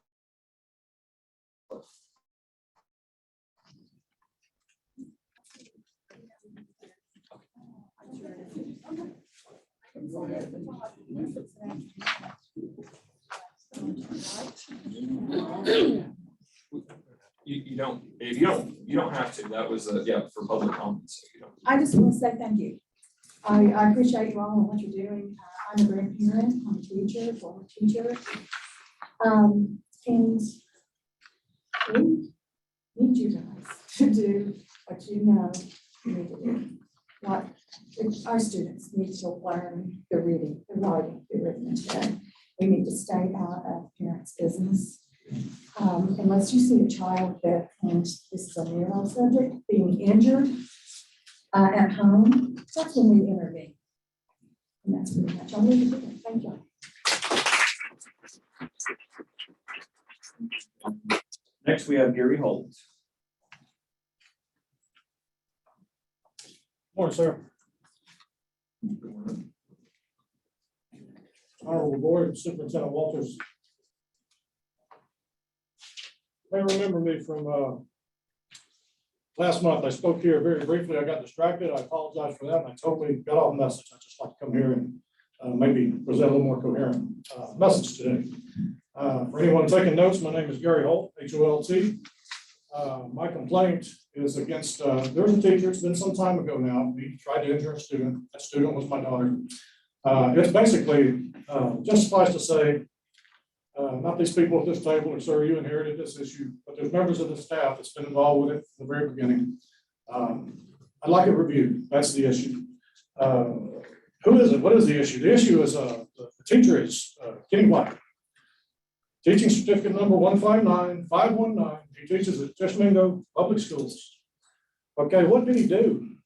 You don't have to. That was for public comments. So you don't. I just want to say thank you. I appreciate you all and what you're doing. I'm a grandparent, I'm a teacher, former teacher. And we need you guys to do what you know you need to do. What our students need to learn the reading, the writing, the arithmetic. We need to stay out of parents' business. Unless you see a child that, and this is a neuro subject, being injured at home, that's when we intervene. And that's pretty much all we can do. Thank you. Next, we have Gary Holt. Morning, sir. Honorable Board, Superintendent Walters. You may remember me from last month. I spoke here very briefly. I got distracted. I apologize for that. And I totally got off message. I just like to come here and maybe present a little more coherent message today. For anyone taking notes, my name is Gary Holt, H-O-L-T. My complaint is against, there was a teacher, it's been some time ago now, he tried to injure a student. That student was my daughter. It's basically, just suffice to say, not these people at this table, or sir, you inherited this issue, but there's members of the staff that's been involved with it from the very beginning. I'd like it reviewed. That's the issue. Who is it? What is the issue? The issue is the teacher is Kenny White. Teaching certificate number 159519. He teaches at Tishomingo Public Schools. Okay, what did he do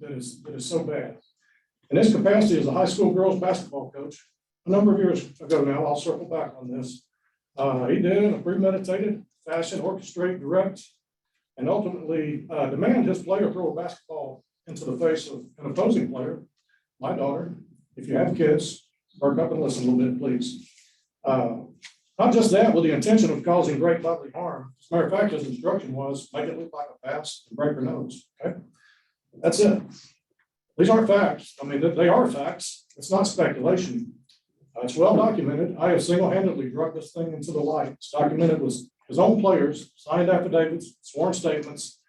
that is so bad? In his capacity as a high school girls basketball coach, a number of years ago now, I'll circle back on this. He did in a premeditated fashion, orchestrate, direct, and ultimately demand his player throw a basketball into the face of an opposing player, my daughter. If you have kids, perk up and listen a little bit, please. Not just that, with the intention of causing great bodily harm. As a matter of fact, his instruction was make it look like a pass and break her nose. Okay, that's it. These aren't facts. I mean, they are facts. It's not speculation. It's well documented. I have single-handedly drugged this thing into the light. It's documented with his own players, signed affidavits, sworn statements,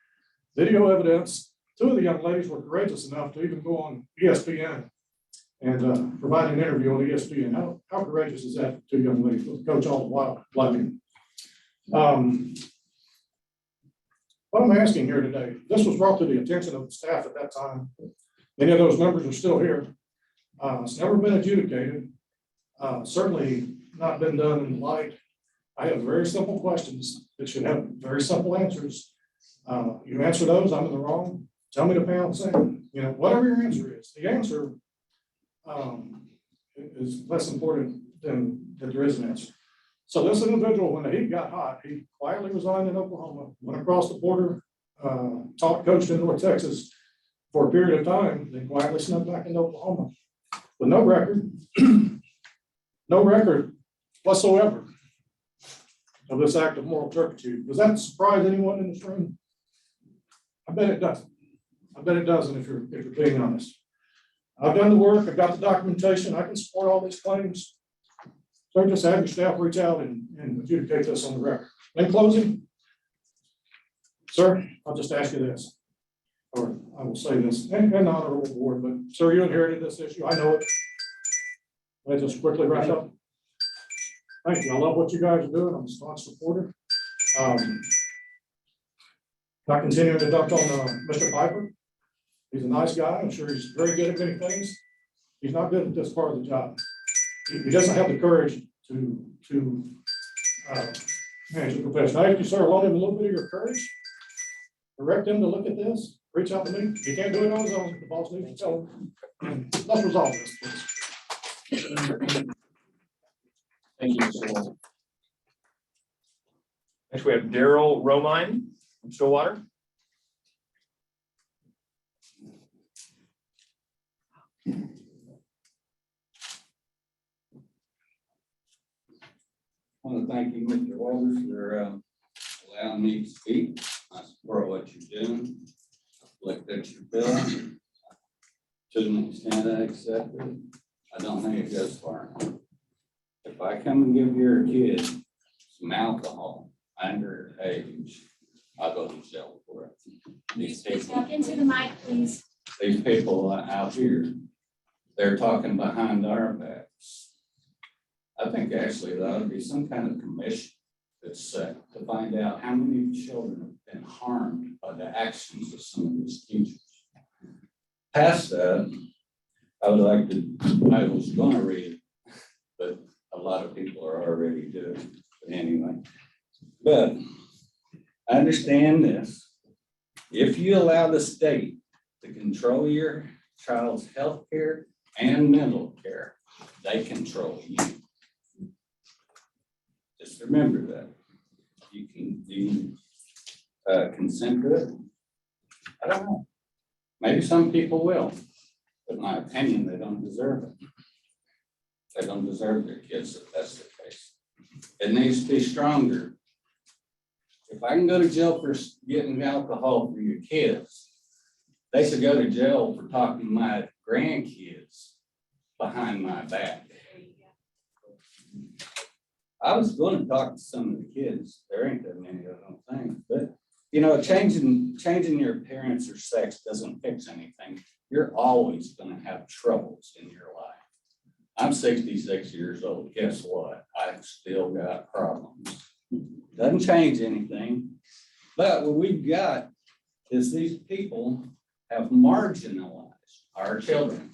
video evidence. Two of the young ladies were courageous enough to even go on ESPN and provide an interview on ESPN. How courageous is that, two young ladies with the coach all the while bluffing? What I'm asking here today, this was brought to the attention of the staff at that time. Many of those members are still here. It's never been adjudicated. Certainly not been done in the light. I have very simple questions that should have very simple answers. You answer those, I'm in the wrong. Tell me to pound sand. Whatever your answer is, the answer is less important than that there is an answer. So this individual, when the heat got hot, he quietly resigned in Oklahoma, went across the border, taught, coached in North Texas for a period of time, then quietly snuck back into Oklahoma with no record, no record whatsoever of this act of moral turpitude. Does that surprise anyone in this room? I bet it doesn't. I bet it doesn't if you're being honest. I've done the work, I've got the documentation, I can support all these claims. So just have your staff reach out and adjudicate this on the record. In closing, sir, I'll just ask you this, or I will say this, and honorable board, but sir, you inherited this issue, I know it. Let's just quickly wrap up. Thank you, I love what you guys are doing, I'm a staunch supporter. Not continuing to duck on Mr. Piper. He's a nice guy, I'm sure he's very good at many things. He's not good at this part of the job. He doesn't have the courage to manage the profession. I ask you, sir, loan him a little bit of your courage. Direct him to look at this, reach out to me. He can't do it on his own, the boss needs to tell him. Let's resolve this, please. Thank you, Mr. Wall. Next, we have Daryl Romine from Stillwater. I want to thank you, Mr. Walters, for allowing me to speak. I support what you're doing. I've looked at your bill. To an extent, I accept it. I don't think it goes far enough. If I come and give your kid some alcohol underage, I'll go to jail for it. These people, Step into the mic, please. these people out here, they're talking behind our backs. I think actually there ought to be some kind of commission that's set to find out how many children have been harmed by the actions of some of these teachers. Past that, I was going to read it, but a lot of people are already doing it. But anyway, but I understand this. If you allow the state to control your child's health care and mental care, they control you. Just remember that. You can consent to it. I don't know. Maybe some people will, but in my opinion, they don't deserve it. They don't deserve their kids if that's the case. It needs to be stronger. If I can go to jail for getting alcohol for your kids, they should go to jail for talking to my grandkids behind my back. I was going to talk to some of the kids. There ain't that many, I don't think. But, you know, changing your appearance or sex doesn't fix anything. You're always going to have troubles in your life. I'm 66 years old. Guess what? I've still got problems. Doesn't change anything. But what we've got is these people have marginalized our children.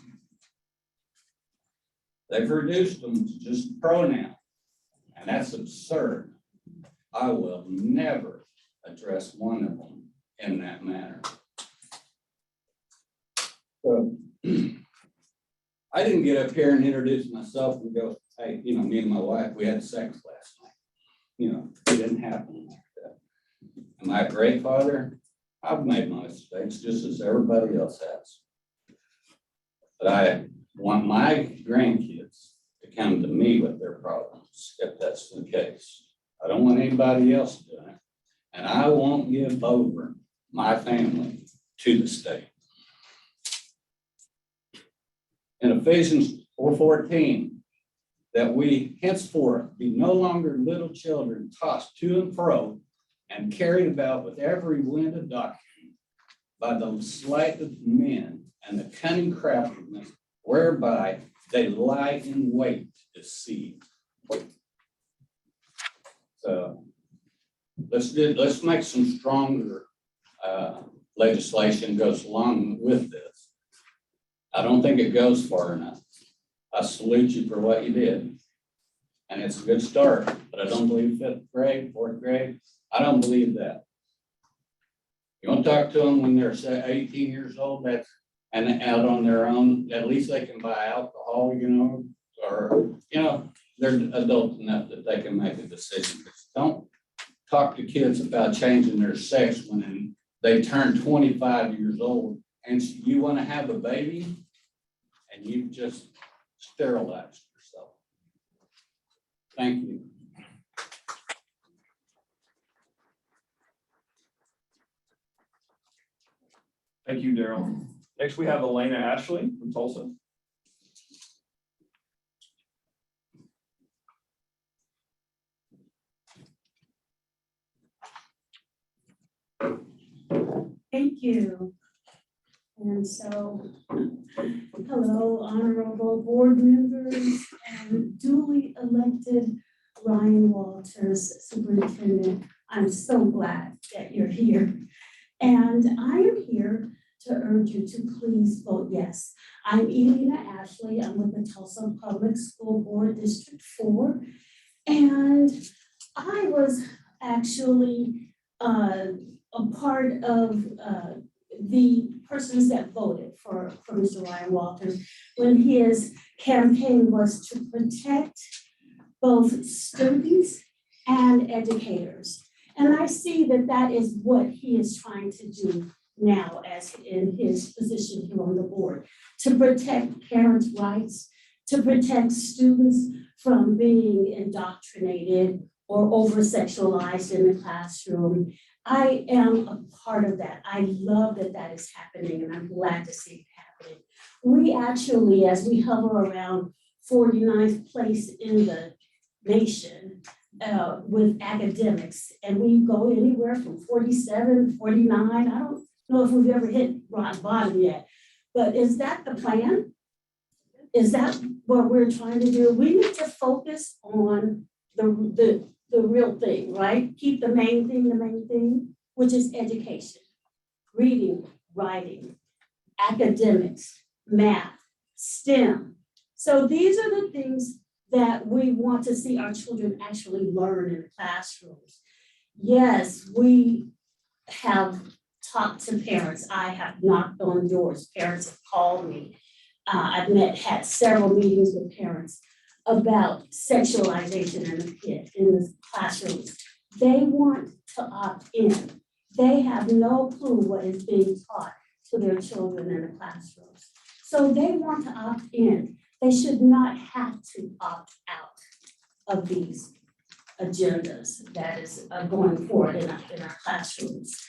They've reduced them to just pronouns. And that's absurd. I will never address one of them in that manner. So I didn't get up here and introduce myself and go, hey, you know, me and my wife, we had sex last night. You know, it didn't happen like that. Am I a great father? I've made my mistakes just as everybody else has. But I want my grandkids to come to me with their problems, if that's the case. I don't want anybody else doing it. And I won't give over my family to the state. In Ephesians 4:14, that we henceforth be no longer little children tossed to and fro and carried about with every wind of doctrine by the sleight of men and the cunning craftiness whereby they lie in wait to deceive. So let's make some stronger legislation goes along with this. I don't think it goes far enough. I salute you for what you did. And it's a good start, but I don't believe 5th grade, 4th grade. I don't believe that. You want to talk to them when they're say 18 years old, that's and out on their own, at least they can buy alcohol, you know, or, you know, they're adult enough that they can make a decision. But don't talk to kids about changing their sex when they turn 25 years old and you want to have a baby and you've just sterilized yourself. Thank you. Thank you, Daryl. Next, we have Elena Ashley from Tulsa. Thank you. And so, hello, honorable board members and duly elected Ryan Walters, Superintendent. I'm so glad that you're here. And I am here to urge you to please vote yes. I'm Elena Ashley. I'm with the Tulsa Public School Board District 4. And I was actually a part of the persons that voted for Mr. Ryan Walters when his campaign was to protect both students and educators. And I see that that is what he is trying to do now as in his position here on the board, to protect parents' rights, to protect students from being indoctrinated or over-sexualized in the classroom. I am a part of that. I love that that is happening, and I'm glad to see it happening. We actually, as we hover around 49th place in the nation with academics, and we go anywhere from 47, 49. I don't know if we've ever hit rock bottom yet, but is that the plan? Is that what we're trying to do? We need to focus on the real thing, right? Keep the main thing, which is education, reading, writing, academics, math, STEM. So these are the things that we want to see our children actually learn in the classrooms. Yes, we have talked to parents. I have knocked on doors. Parents have called me. I've had several meetings with parents about sexualization in the classrooms. They want to opt in. They have no clue what is being taught to their children in the classrooms. So they want to opt in. They should not have to opt out of these agendas that is going forward in our classrooms.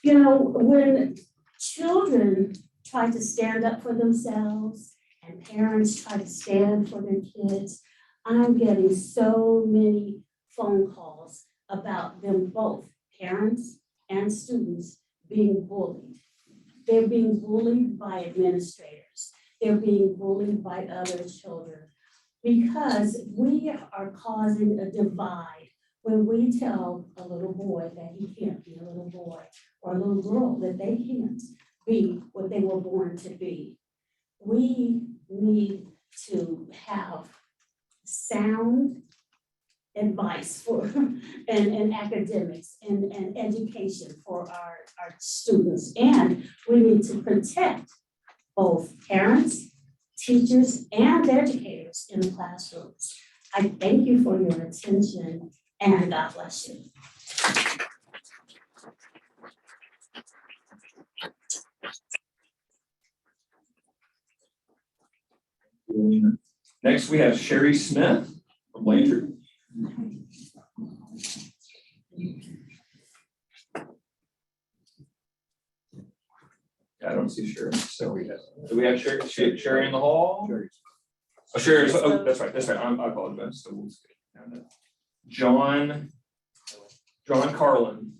You know, when children try to stand up for themselves and parents try to stand for their kids, I'm getting so many phone calls about them both, parents and students, being bullied. They're being bullied by administrators. They're being bullied by other children because we are causing a divide when we tell a little boy that he can't be a little boy or a little girl that they can't be what they were born to be. We need to have sound advice for and academics and education for our students. And we need to protect both parents, teachers, and educators in the classrooms. I thank you for your attention and God bless you. Next, we have Sherry Smith from Blanchard. I don't see Sherry. So do we have Sherry in the hall? Oh, Sherry. Oh, that's right. That's right. I apologize. So we'll skip down to John Carlin.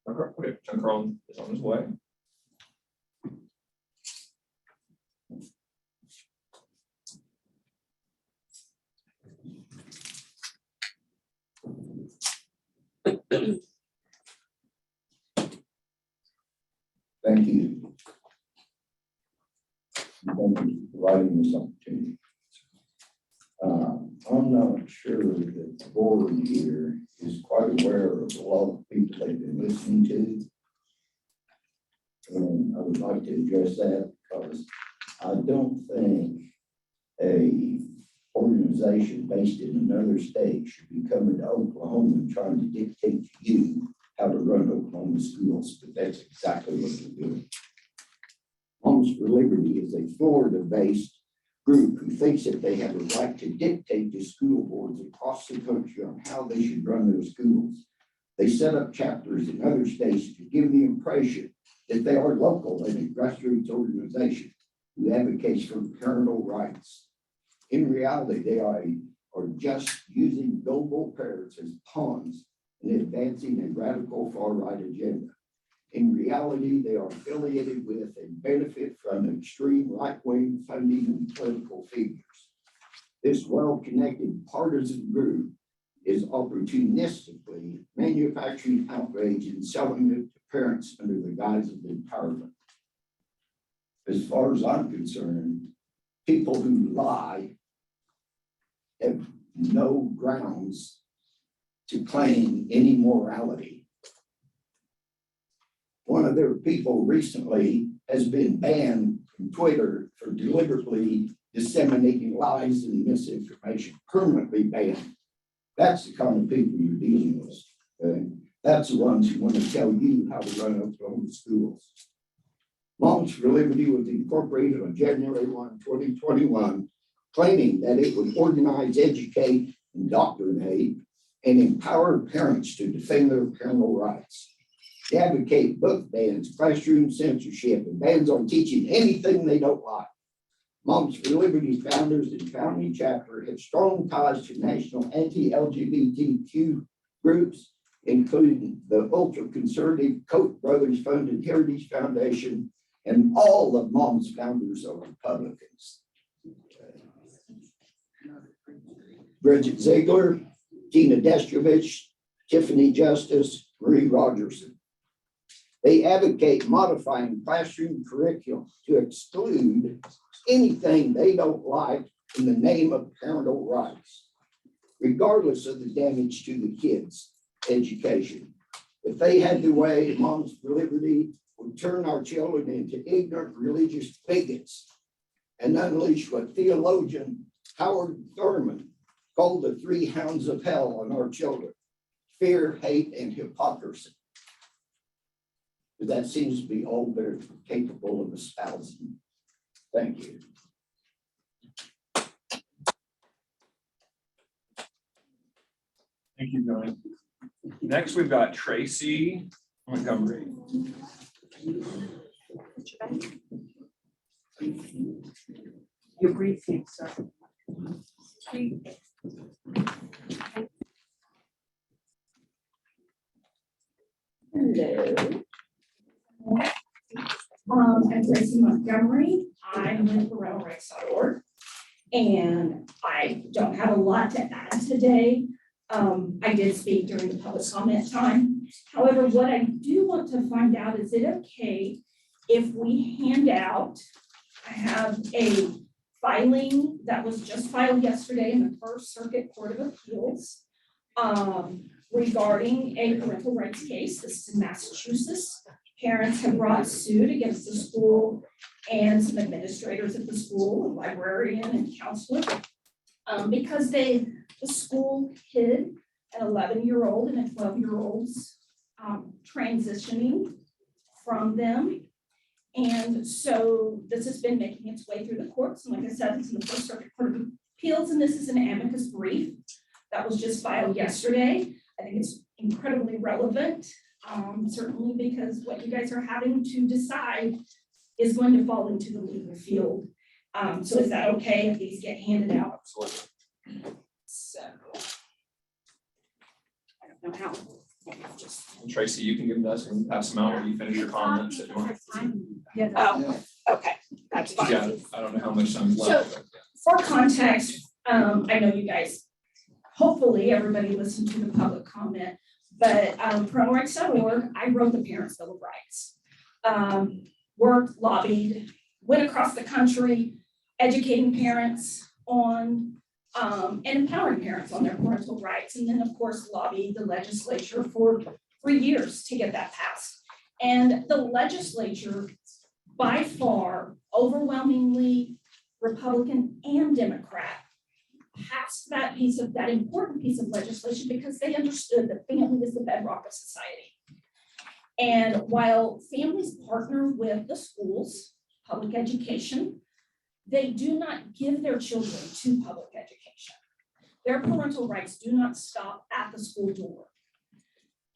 Okay, John Carlin is on his way. Thank you. Thank you for providing this opportunity. I'm not sure that the board here is quite aware of a lot of people they've been listening to. And I would like to address that because I don't think a organization based in another state should be coming to Oklahoma and trying to dictate to you how to run Oklahoma schools, but that's exactly what they're doing. Moms for Liberty is a Florida-based group who thinks that they have a right to dictate to school boards across the country on how they should run their schools. They set up chapters in other states to give the impression that they are local and a grassroots organization who advocates for parental rights. In reality, they are just using global parents as pawns in advancing a radical far-right agenda. In reality, they are affiliated with and benefit from extreme right-wing funding and political figures. This well-connected partisan group is opportunistically manufacturing outrage and selling it to parents under the guise of empowerment. As far as I'm concerned, people who lie have no grounds to claim any morality. One of their people recently has been banned from Twitter for deliberately disseminating lies and misinformation, permanently banned. That's the kind of people you're dealing with. Okay? That's the ones who want to tell you how to run Oklahoma schools. Moms for Liberty was incorporated on January 1, 2021, claiming that it would organize, educate, indoctrinate, and empower parents to defend their parental rights. They advocate book bans, classroom censorship, and bans on teaching anything they don't like. Moms for Liberty's founders and founding chapter have strong ties to national anti-LGBTQ groups, including the ultra-conservative Koch brothers funded Heritage Foundation, and all of Mom's founders are Republicans. Bridget Ziegler, Tina Destrovich, Tiffany Justice, Marie Rogerson. They advocate modifying classroom curriculum to exclude anything they don't like in the name of parental rights, regardless of the damage to the kids' education. If they had their way, Moms for Liberty would turn our children into ignorant religious bigots and unleash what theologian Howard Thurman called the three hounds of hell on our children: fear, hate, and hypocrisy. But that seems to be all they're capable of espousing. Thank you. Thank you, Johnny. Next, we've got Tracy Montgomery. Your briefing, sir. Hello. I'm Tracy Montgomery. I'm with ParentalRights.org, and I don't have a lot to add today. I did speak during the public comment time. However, what I do want to find out, is it okay if we hand out, I have a filing that was just filed yesterday in the First Circuit Court of Appeals regarding a parental rights case. This is in Massachusetts. Parents have brought suit against the school and some administrators at the school, a librarian and counselor, because the school hid an 11-year-old and a 12-year-old's transitioning from them. And so this has been making its way through the courts. And like I said, it's in the First Circuit Court of Appeals, and this is an amicus brief that was just filed yesterday. I think it's incredibly relevant, certainly because what you guys are having to decide is going to fall into the legal field. So is that okay if these get handed out? So I don't know how. Tracy, you can give us and pass them out when you finish your comments if you want. Oh, okay, that's fine. Yeah, I don't know how much time's left. but For context, I know you guys, hopefully everybody listened to the public comment, but ParentalRights.org, I wrote the Parents' Bill of Rights. Worked, lobbied, went across the country, educating parents on and empowering parents on their parental rights. And then of course, lobbied the legislature for 3 years to get that passed. And the legislature by far overwhelmingly Republican and Democrat, passed that important piece of legislation because they understood that family is the bedrock of society. And while families partner with the schools, public education, they do not give their children to public education. Their parental rights do not stop at the school door.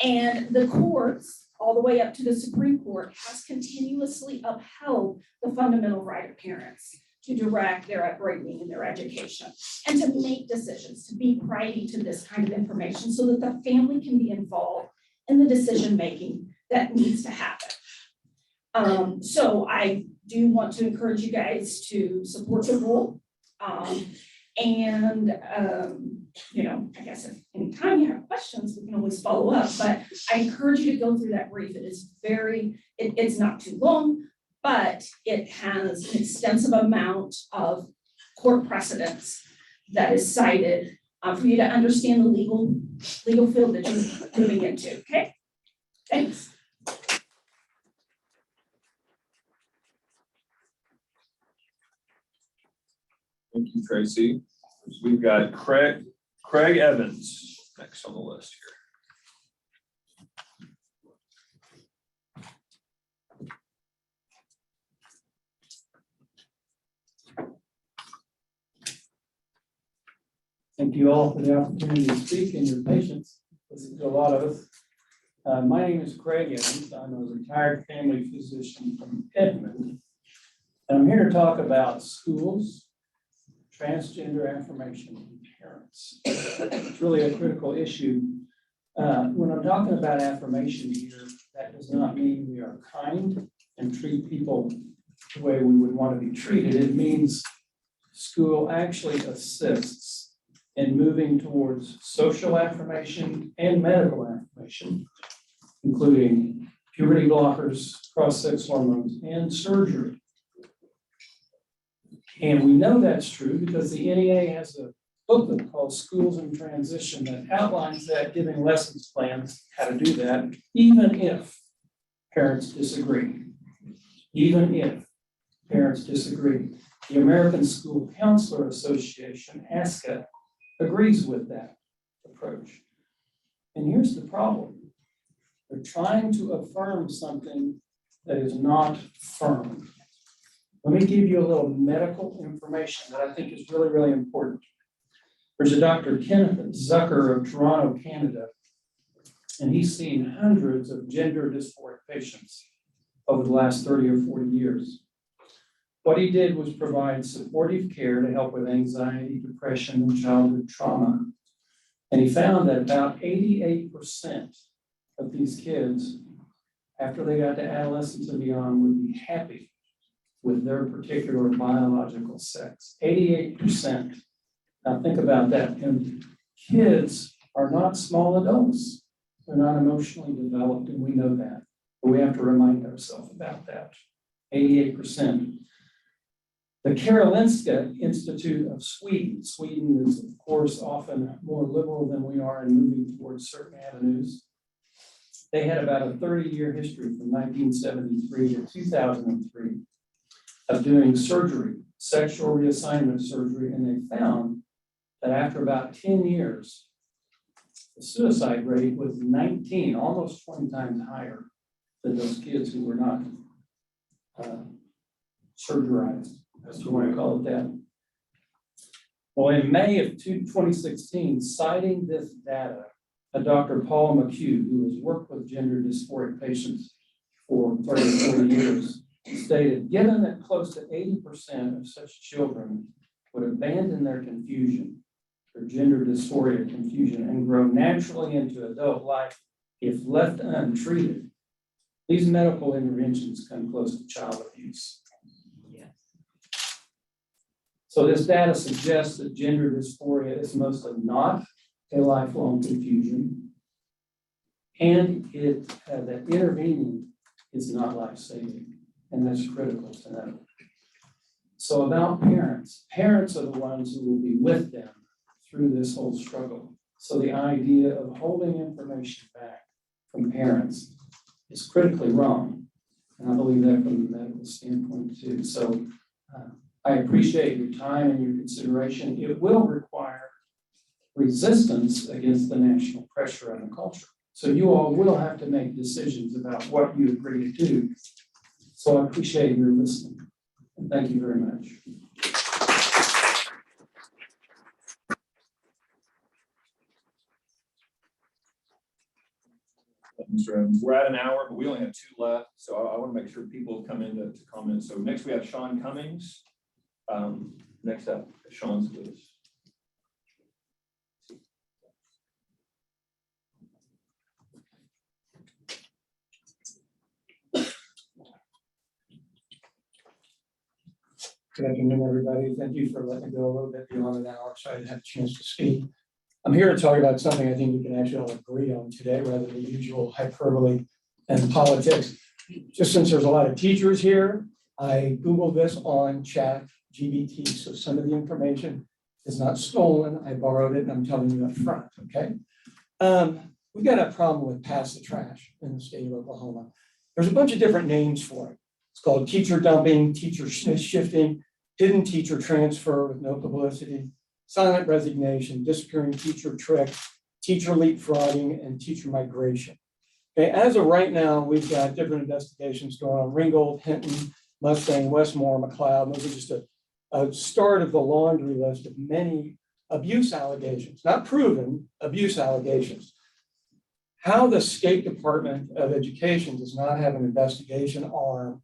And the courts, all the way up to the Supreme Court, has continuously upheld the fundamental right of parents to direct their upbringing and their education and to make decisions, to be privy to this kind of information so that the family can be involved in the decision-making that needs to happen. So I do want to encourage you guys to support the rule. You know, I guess if anytime you have questions, we can always follow up, but I encourage you to go through that brief. It is it's not too long, but it has an extensive amount of court precedents that is cited for you to understand the legal field that you're moving into, okay? Thanks. Thank you, Tracy. We've got Craig Evans next on the list here. Thank you all for the opportunity to speak and your patience. Listening to a lot of us. My name is Craig Evans. I'm a retired family physician from Edmond. And I'm here to talk about schools, transgender affirmation, and parents. It's really a critical issue. When I'm talking about affirmation here, that does not mean we are kind and treat people the way we would want to be treated. It means school actually assists in moving towards social affirmation and medical affirmation, including puberty blockers, cross-sex hormones, and surgery. And we know that's true because the NEA has a booklet called Schools in Transition that outlines that, giving lessons plans how to do that, even if parents disagree. Even if parents disagree. The American School Counselor Association, ASCA, agrees with that approach. And here's the problem. They're trying to affirm something that is not firm. Let me give you a little medical information that I think is really, really important. There's a Dr. Kenneth Zucker of Toronto, Canada, and he's seen hundreds of gender dysphoric patients over the last 30 or 40 years. What he did was provide supportive care to help with anxiety, depression, and childhood trauma. And he found that about 88% of these kids, after they got to adolescence and beyond, would be happy with their particular biological sex. 88%. Now think about that. And kids are not small adults. They're not emotionally developed, and we know that. But we have to remind ourselves about that. 88%. The Karolinska Institute of Sweden. Sweden is, of course, often more liberal than we are in moving towards certain avenues. They had about a 30-year history from 1973 to 2003 of doing surgery, sexual reassignment surgery, and they found that after about 10 years, the suicide rate was 19, almost 20 times higher than those kids who were not surgerized, as you want to call it that. Well, in May of 2016, citing this data, a Dr. Paul McHugh, who has worked with gender dysphoric patients for 30 or 40 years, stated, given that close to 80% of such children would abandon their confusion, their gender dysphoria confusion, and grow naturally into adult life if left untreated, these medical interventions come close to child abuse. So this data suggests that gender dysphoria is mostly not a lifelong confusion, and that intervening is not life-saving, and that's critical to know. So about parents, parents are the ones who will be with them through this whole struggle. So the idea of holding information back from parents is critically wrong, and I believe that from the medical standpoint too. So I appreciate your time and your consideration. It will require resistance against the national pressure and the culture. So you all will have to make decisions about what you agree to do. So I appreciate your listening. And thank you very much. Mr. Evans, we're at an hour, but we only have 2 left, so I want to make sure people come in to comment. So next we have Sean Cummings. Next up, Sean's with us. Good afternoon, everybody. Thank you for letting me go a little bit beyond an hour, so I didn't have a chance to speak. I'm here to talk about something I think we can actually all agree on today, rather than the usual hyperbole and politics. Just since there's a lot of teachers here, I Googled this on ChatGPT, so some of the information is not stolen. I borrowed it, and I'm telling you up front, okay? We've got a problem with pass the trash in the state of Oklahoma. There's a bunch of different names for it. It's called teacher dumping, teacher shifting, hidden teacher transfer with no publicity, silent resignation, disappearing teacher trick, teacher leapfrogging, and teacher migration. Okay, as of right now, we've got different investigations going on. Ringgold, Hinton, Mustang, Westmore, McLeod. Those are just a start of the laundry list of many abuse allegations, not proven abuse allegations. How the State Department of Education does not have an investigation arm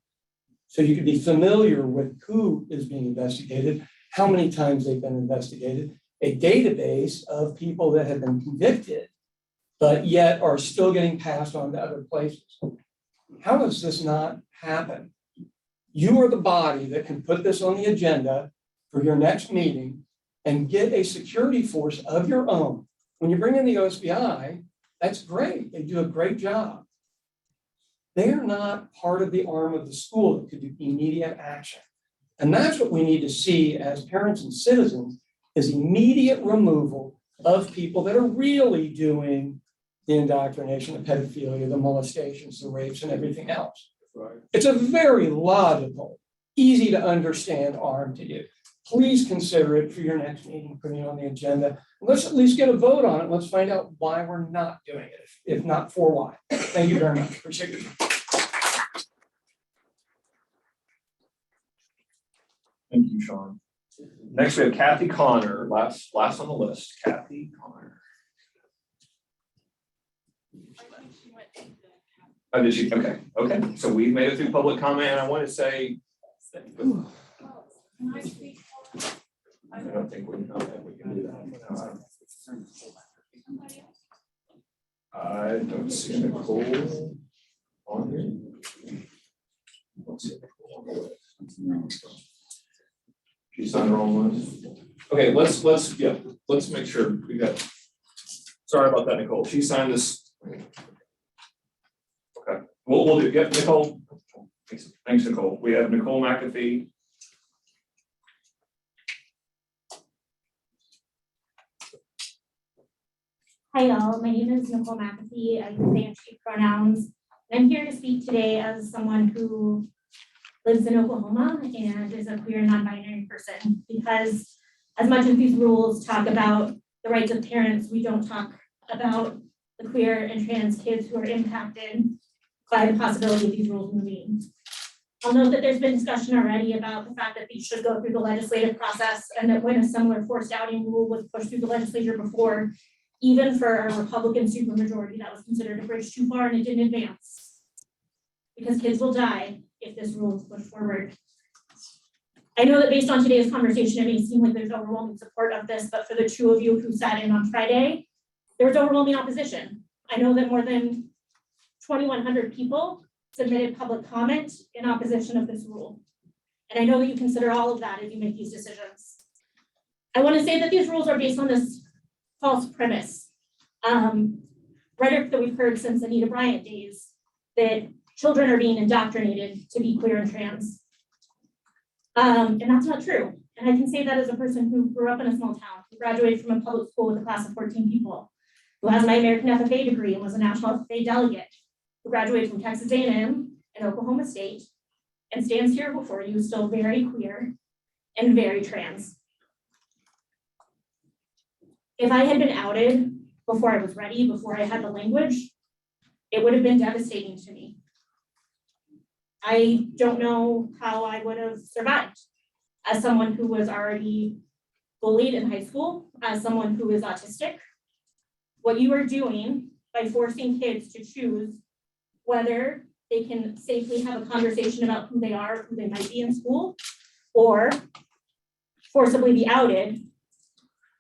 so you can be familiar with who is being investigated, how many times they've been investigated, a database of people that have been convicted, but yet are still getting passed on to other places. How does this not happen? You are the body that can put this on the agenda for your next meeting and get a security force of your own. When you bring in the OSBI, that's great. They do a great job. They're not part of the arm of the school that could do immediate action. And that's what we need to see as parents and citizens, is immediate removal of people that are really doing the indoctrination, the pedophilia, the molestations, the rapes, and everything else. Right. It's a very logical, easy to understand arm to you. Please consider it for your next meeting, putting it on the agenda. Let's at least get a vote on it. Let's find out why we're not doing it, if not for why. Thank you very much. Appreciate your time. Thank you, Sean. Next, we have Kathy Connor, last on the list. Kathy Connor. Oh, did she? Okay. So we've made it through public comment, and I want to say, I don't think we can do that. I don't see Nicole on here. Let's see. She signed the wrong list. Okay, let's make sure we got. Sorry about that, Nicole. She signed this. Okay, we'll do. Yep, Nicole. Thanks, Nicole. We have Nicole McAfee. Hi y'all, my name is Nicole McAfee. I use they and she pronouns. I'm here to speak today as someone who lives in Oklahoma and is a queer non-binary person, because as much as these rules talk about the rights of parents, we don't talk about the queer and trans kids who are impacted by the possibility of these rules moving. I'll note that there's been discussion already about the fact that these should go through the legislative process, and that when a similar forced outing rule was pushed through the legislature before, even for a Republican supermajority, that was considered a bridge too far and it didn't advance. Because kids will die if this rule is pushed forward. I know that based on today's conversation, it may seem like there's overwhelming support of this, but for the two of you who sat in on Friday, there was overwhelming opposition. I know that more than 2,100 people submitted public comment in opposition of this rule. And I know that you consider all of that as you make these decisions. I want to say that these rules are based on this false premise. Rhetoric that we've heard since Anita Bryant days, that children are being indoctrinated to be queer and trans. And that's not true. And I can say that as a person who grew up in a small town, who graduated from a public school with a class of 14 people, who has my American FFA degree and was a national FFA delegate, who graduated from Texas A&M and Oklahoma State, and stands here before you still very queer and very trans. If I had been outed before I was ready, before I had the language, it would have been devastating to me. I don't know how I would have survived as someone who was already bullied in high school, as someone who is autistic. What you are doing by forcing kids to choose whether they can safely have a conversation about who they are, who they might be in school, or forcibly be outed,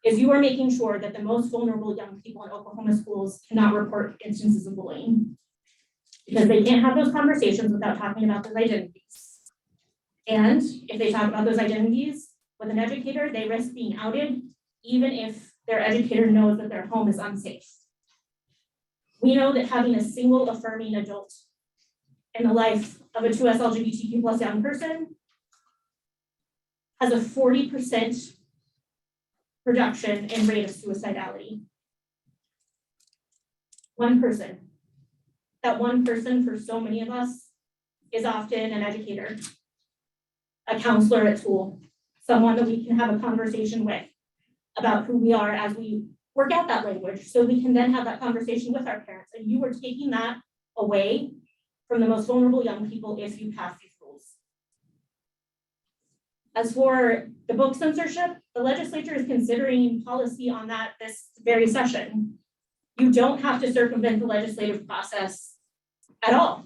is you are making sure that the most vulnerable young people in Oklahoma schools cannot report instances of bullying. Because they can't have those conversations without talking about those identities. And if they talk about those identities with an educator, they risk being outed, even if their educator knows that their home is unsafe. We know that having a single affirming adult in the life of a 2S LGBTQ plus young person has a 40% reduction in rate of suicidality. One person. That one person for so many of us is often an educator, a counselor at school, someone that we can have a conversation with about who we are as we work out that language, so we can then have that conversation with our parents. And you are taking that away from the most vulnerable young people if you pass these rules. As for the book censorship, the legislature is considering policy on that this very session. You don't have to circumvent the legislative process at all.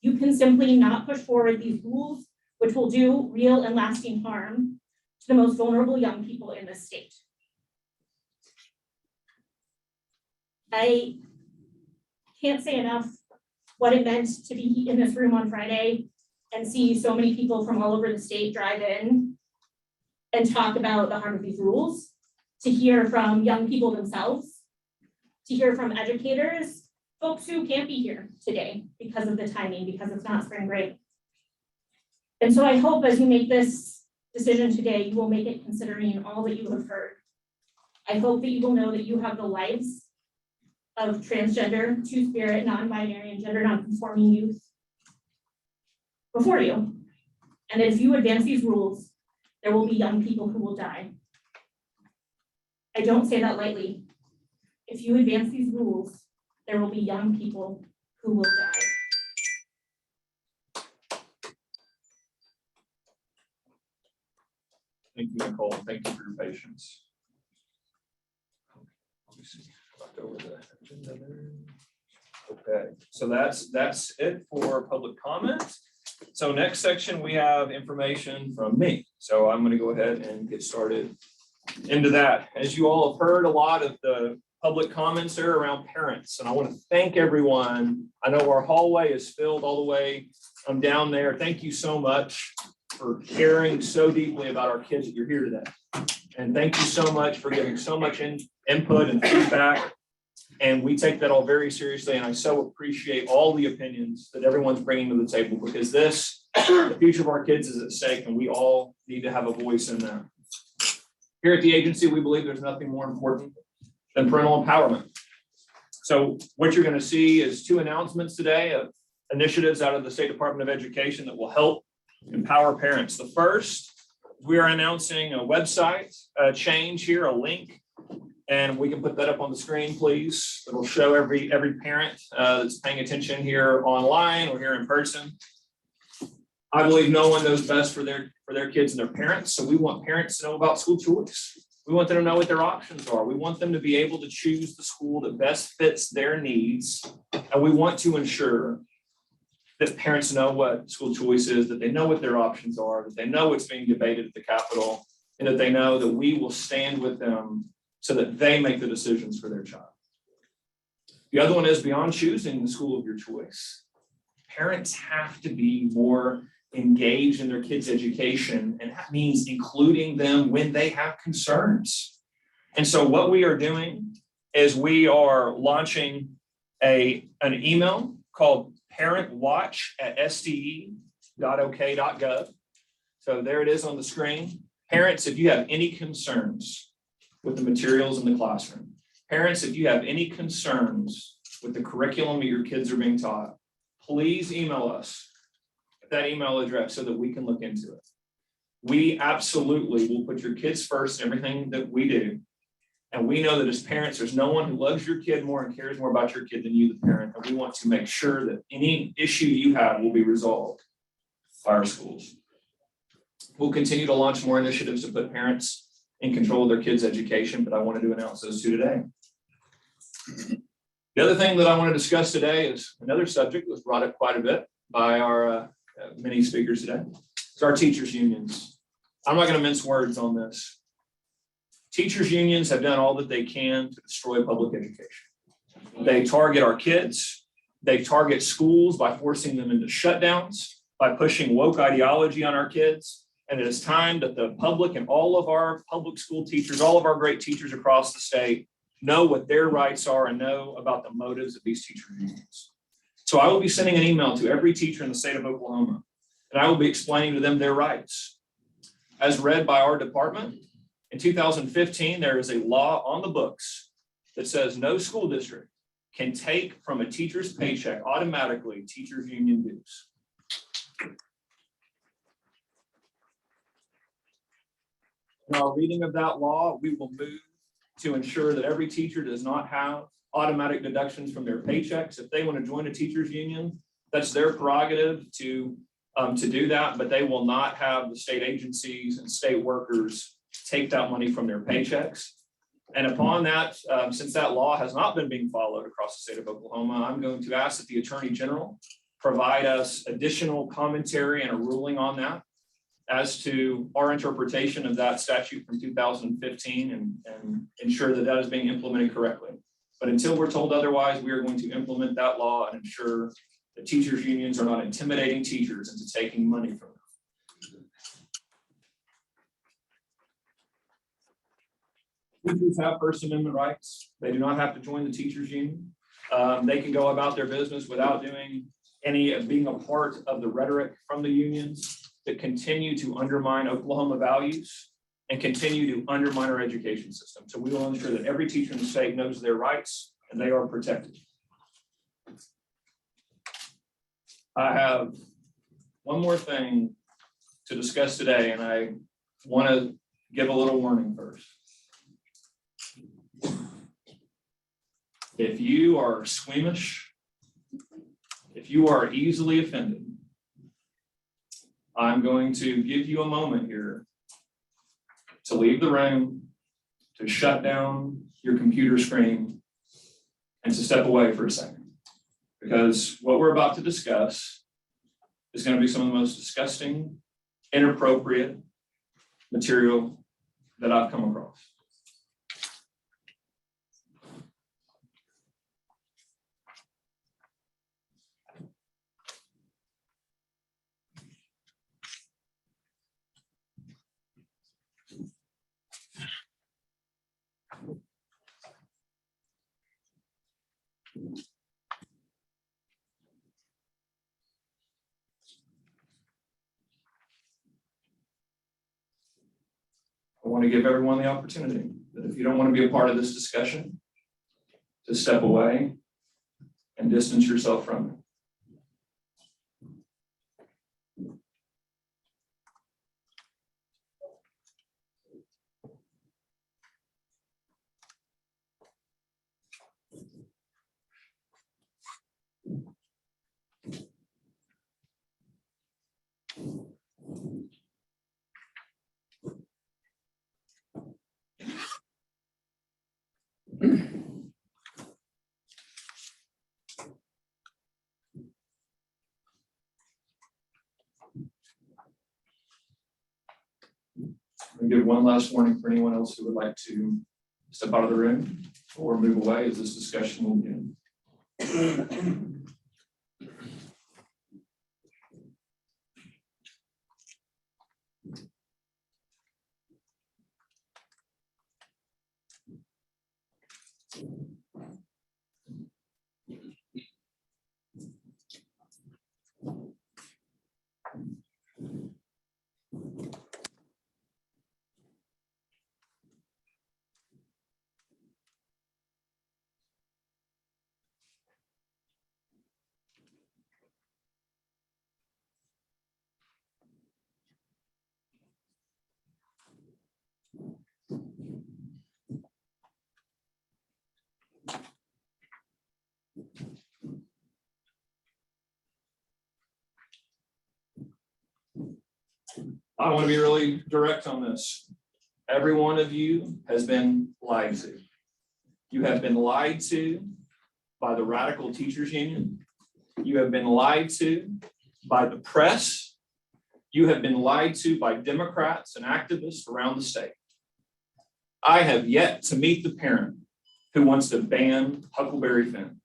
You can simply not push forward these rules, which will do real and lasting harm to the most vulnerable young people in this state. I can't say enough what it meant to be in this room on Friday and see so many people from all over the state drive in and talk about the harm of these rules, to hear from young people themselves, to hear from educators, folks who can't be here today because of the timing, because it's not spring break. And so I hope as you make this decision today, you will make it considering all that you have heard. I hope that you will know that you have the lives of transgender, two-spirit, non-binary, and gender non-conforming youth before you. And if you advance these rules, there will be young people who will die. I don't say that lightly. If you advance these rules, there will be young people who will die. Thank you, Nicole. Thank you for your patience. Let me see. Back over the agenda there. Okay, so that's it for public comment. So next section, we have information from me. So I'm going to go ahead and get started into that. As you all have heard, a lot of the public comments are around parents, and I want to thank everyone. I know our hallway is filled all the way down there. Thank you so much for caring so deeply about our kids that you're here today. And thank you so much for giving so much input and feedback. And we take that all very seriously. And I so appreciate all the opinions that everyone's bringing to the table, because the future of our kids is at stake, and we all need to have a voice in that. Here at the agency, we believe there's nothing more important than parental empowerment. So what you're going to see is 2 announcements today of initiatives out of the State Department of Education that will help empower parents. The first, we are announcing a website change here, a link, and we can put that up on the screen, please. It'll show every parent that's paying attention here online or here in person. I believe no one knows best for their kids and their parents, so we want parents to know about school choice. We want them to know what their options are. We want them to be able to choose the school that best fits their needs, and we want to ensure that parents know what school choice is, that they know what their options are, that they know what's being debated at the Capitol, and that they know that we will stand with them so that they make the decisions for their child. The other one is beyond choosing the school of your choice. Parents have to be more engaged in their kids' education, and that means including them when they have concerns. And so what we are doing is we are launching an email called parentwatch@ste.ok.gov. So there it is on the screen. Parents, if you have any concerns with the materials in the classroom, parents, if you have any concerns with the curriculum that your kids are being taught, please email us at that email address so that we can look into it. We absolutely will put your kids first in everything that we do. And we know that as parents, there's no one who loves your kid more and cares more about your kid than you, the parent. And we want to make sure that any issue you have will be resolved by our schools. We'll continue to launch more initiatives to put parents in control of their kids' education, but I wanted to announce those two today. The other thing that I want to discuss today is another subject that was brought up quite a bit by our many speakers today. It's our teachers' unions. I'm not going to mince words on this. Teachers' unions have done all that they can to destroy public education. They target our kids. They target schools by forcing them into shutdowns, by pushing woke ideology on our kids. And it is time that the public and all of our public school teachers, all of our great teachers across the state know what their rights are and know about the motives of these teachers' unions. So I will be sending an email to every teacher in the state of Oklahoma, and I will be explaining to them their rights. As read by our department, in 2015, there is a law on the books that says no school district can take from a teacher's paycheck automatically teachers' union dues. In our reading of that law, we will move to ensure that every teacher does not have automatic deductions from their paychecks. If they want to join a teachers' union, that's their prerogative to do that, but they will not have the state agencies and state workers take that money from their paychecks. And upon that, since that law has not been being followed across the state of Oklahoma, I'm going to ask that the Attorney General provide us additional commentary and a ruling on that as to our interpretation of that statute from 2015 and ensure that that is being implemented correctly. But until we're told otherwise, we are going to implement that law and ensure that teachers' unions are not intimidating teachers into taking money from them. Teachers have First Amendment rights. They do not have to join the teachers' union. They can go about their business without doing being a part of the rhetoric from the unions that continue to undermine Oklahoma values and continue to undermine our education system. So we will ensure that every teacher in the state knows their rights and they are protected. I have one more thing to discuss today, and I want to give a little warning first. If you are squeamish, if you are easily offended, I'm going to give you a moment here to leave the room, to shut down your computer screen, and to step away for a second. Because what we're about to discuss is going to be some of the most disgusting, inappropriate material that I've come across. I want to give everyone the opportunity that if you don't want to be a part of this discussion, to step away and distance yourself from it. I'll give one last warning for anyone else who would like to step out of the room or move away as this discussion will begin. I want to be really direct on this. Every one of you has been lied to. You have been lied to by the Radical Teachers Union. You have been lied to by the press. You have been lied to by Democrats and activists around the state. I have yet to meet the parent who wants to ban Huckleberry Finn.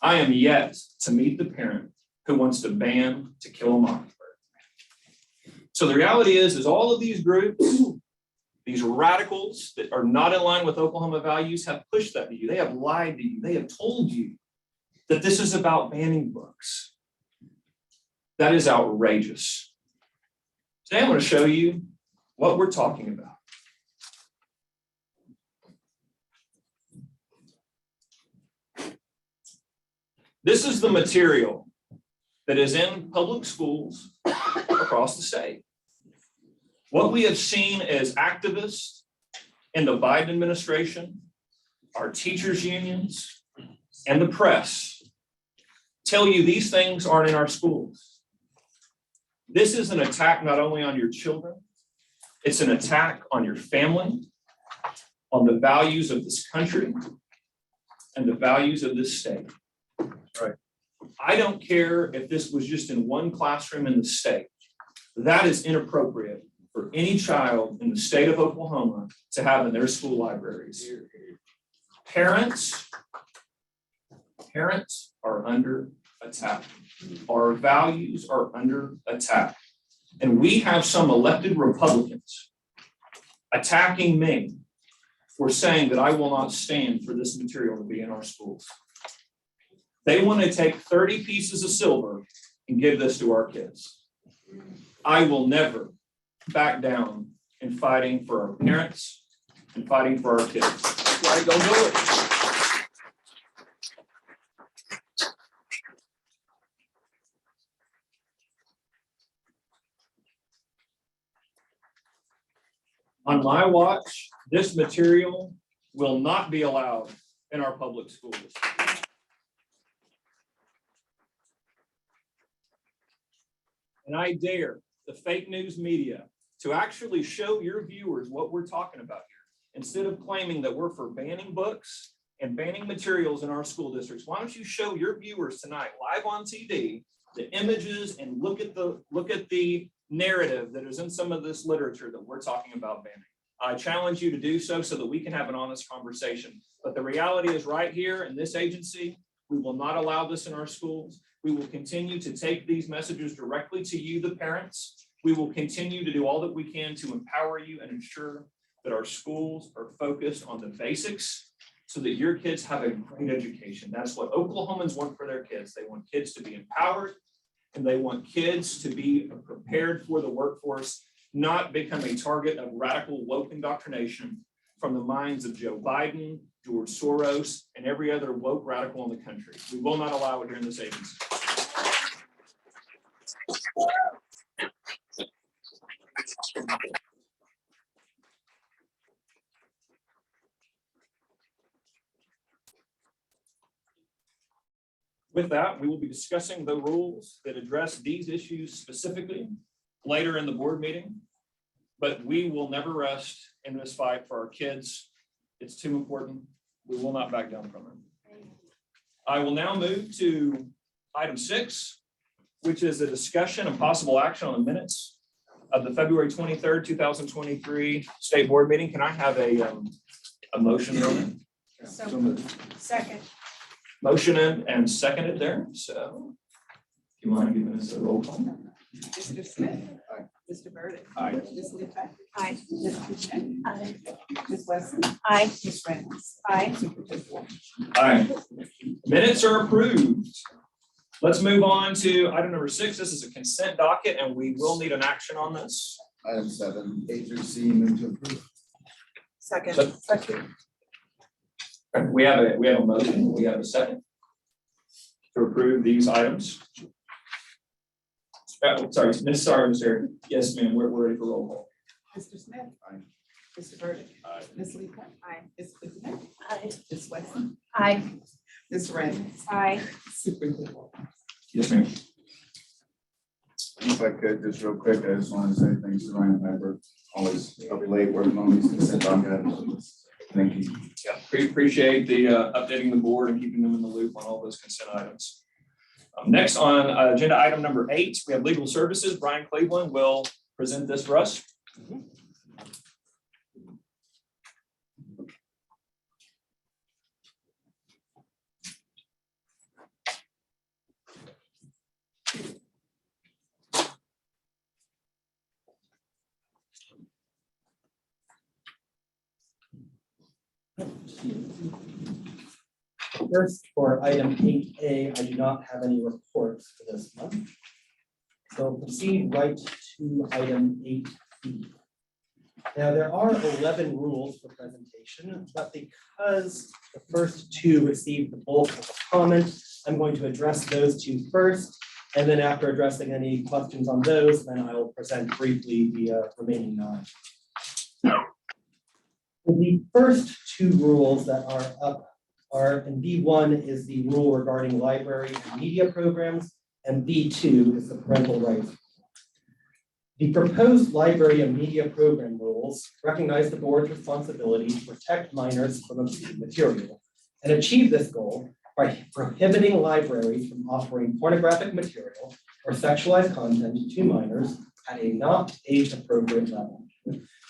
I am yet to meet the parent who wants to ban To Kill a Mockingbird. So the reality is all of these groups, these radicals that are not in line with Oklahoma values have pushed that to you. They have lied to you. They have told you that this is about banning books. That is outrageous. Today I'm going to show you what we're talking about. This is the material that is in public schools across the state. What we have seen as activists in the Biden administration, our teachers' unions, and the press tell you these things aren't in our schools. This is an attack not only on your children, it's an attack on your family, on the values of this country, and the values of this state. Right. I don't care if this was just in one classroom in the state. That is inappropriate for any child in the state of Oklahoma to have in their school libraries. Parents are under attack. Our values are under attack. And we have some elected Republicans attacking me for saying that I will not stand for this material to be in our schools. They want to take 30 pieces of silver and give this to our kids. I will never back down in fighting for our parents and fighting for our kids. That's why I don't do it. On my watch, this material will not be allowed in our public schools. And I dare the fake news media to actually show your viewers what we're talking about here. Instead of claiming that we're for banning books and banning materials in our school districts, why don't you show your viewers tonight live on TV the images and look at the narrative that is in some of this literature that we're talking about banning. I challenge you to do so that we can have an honest conversation. But the reality is right here in this agency, we will not allow this in our schools. We will continue to take these messages directly to you, the parents. We will continue to do all that we can to empower you and ensure that our schools are focused on the basics so that your kids have a great education. That's what Oklahomans want for their kids. They want kids to be empowered and they want kids to be prepared for the workforce, not become a target of radical woke indoctrination from the minds of Joe Biden, George Soros, and every other woke radical in the country. We will not allow it here in this agency. With that, we will be discussing the rules that address these issues specifically later in the board meeting, but we will never rest in this fight for our kids. It's too important. We will not back down from it. I will now move to item 6, which is a discussion and possible action on the minutes of the February 23rd, 2023 state board meeting. Can I have a motion on it? So moved. Second. Motion and seconded there. So do you mind giving us a roll call? Mr. Smith. Aye. Mr. Burdick. Aye. Ms. Lupack. Aye. Ms. Boucher. Aye. Ms. Wesson. Aye. Ms. Reynolds. Aye. Superintendent Walters. Aye. Minutes are approved. Let's move on to item number 6. This is a consent docket and we will need an action on this. Item 7, A through C, move to approve. Second. We have a motion. We have a second to approve these items. Sorry, Mr. Yes, ma'am. We're ready for roll call. Mr. Smith. Aye. Mr. Burdick. Aye. Ms. Lupack. Aye. Ms. Lupack. Aye. Ms. Wesson. Aye. Ms. Rand. Aye. Yes, ma'am. If I could, just real quick, I just wanted to say thanks to Ryan Piper, always helping late working on these consent items. Thank you. Yeah, appreciate the updating the board and keeping them in the loop on all those consent items. Next on agenda item number 8, we have legal services. Brian Cleveland will present this for us. First, for item 8A, I do not have any reports for this month. So proceed right to item 8B. Now, there are 11 rules for presentation, but because the first 2 received the bulk of the comment, I'm going to address those 2 first. And then after addressing any questions on those, then I will present briefly the remaining 9. The first 2 rules that are up are, and B1 is the rule regarding library and media programs, and B2 is the parental rights. The proposed library and media program rules recognize the board's responsibility to protect minors from obscene material and achieve this goal by prohibiting libraries from offering pornographic material or sexualized content to minors at a not age-appropriate level.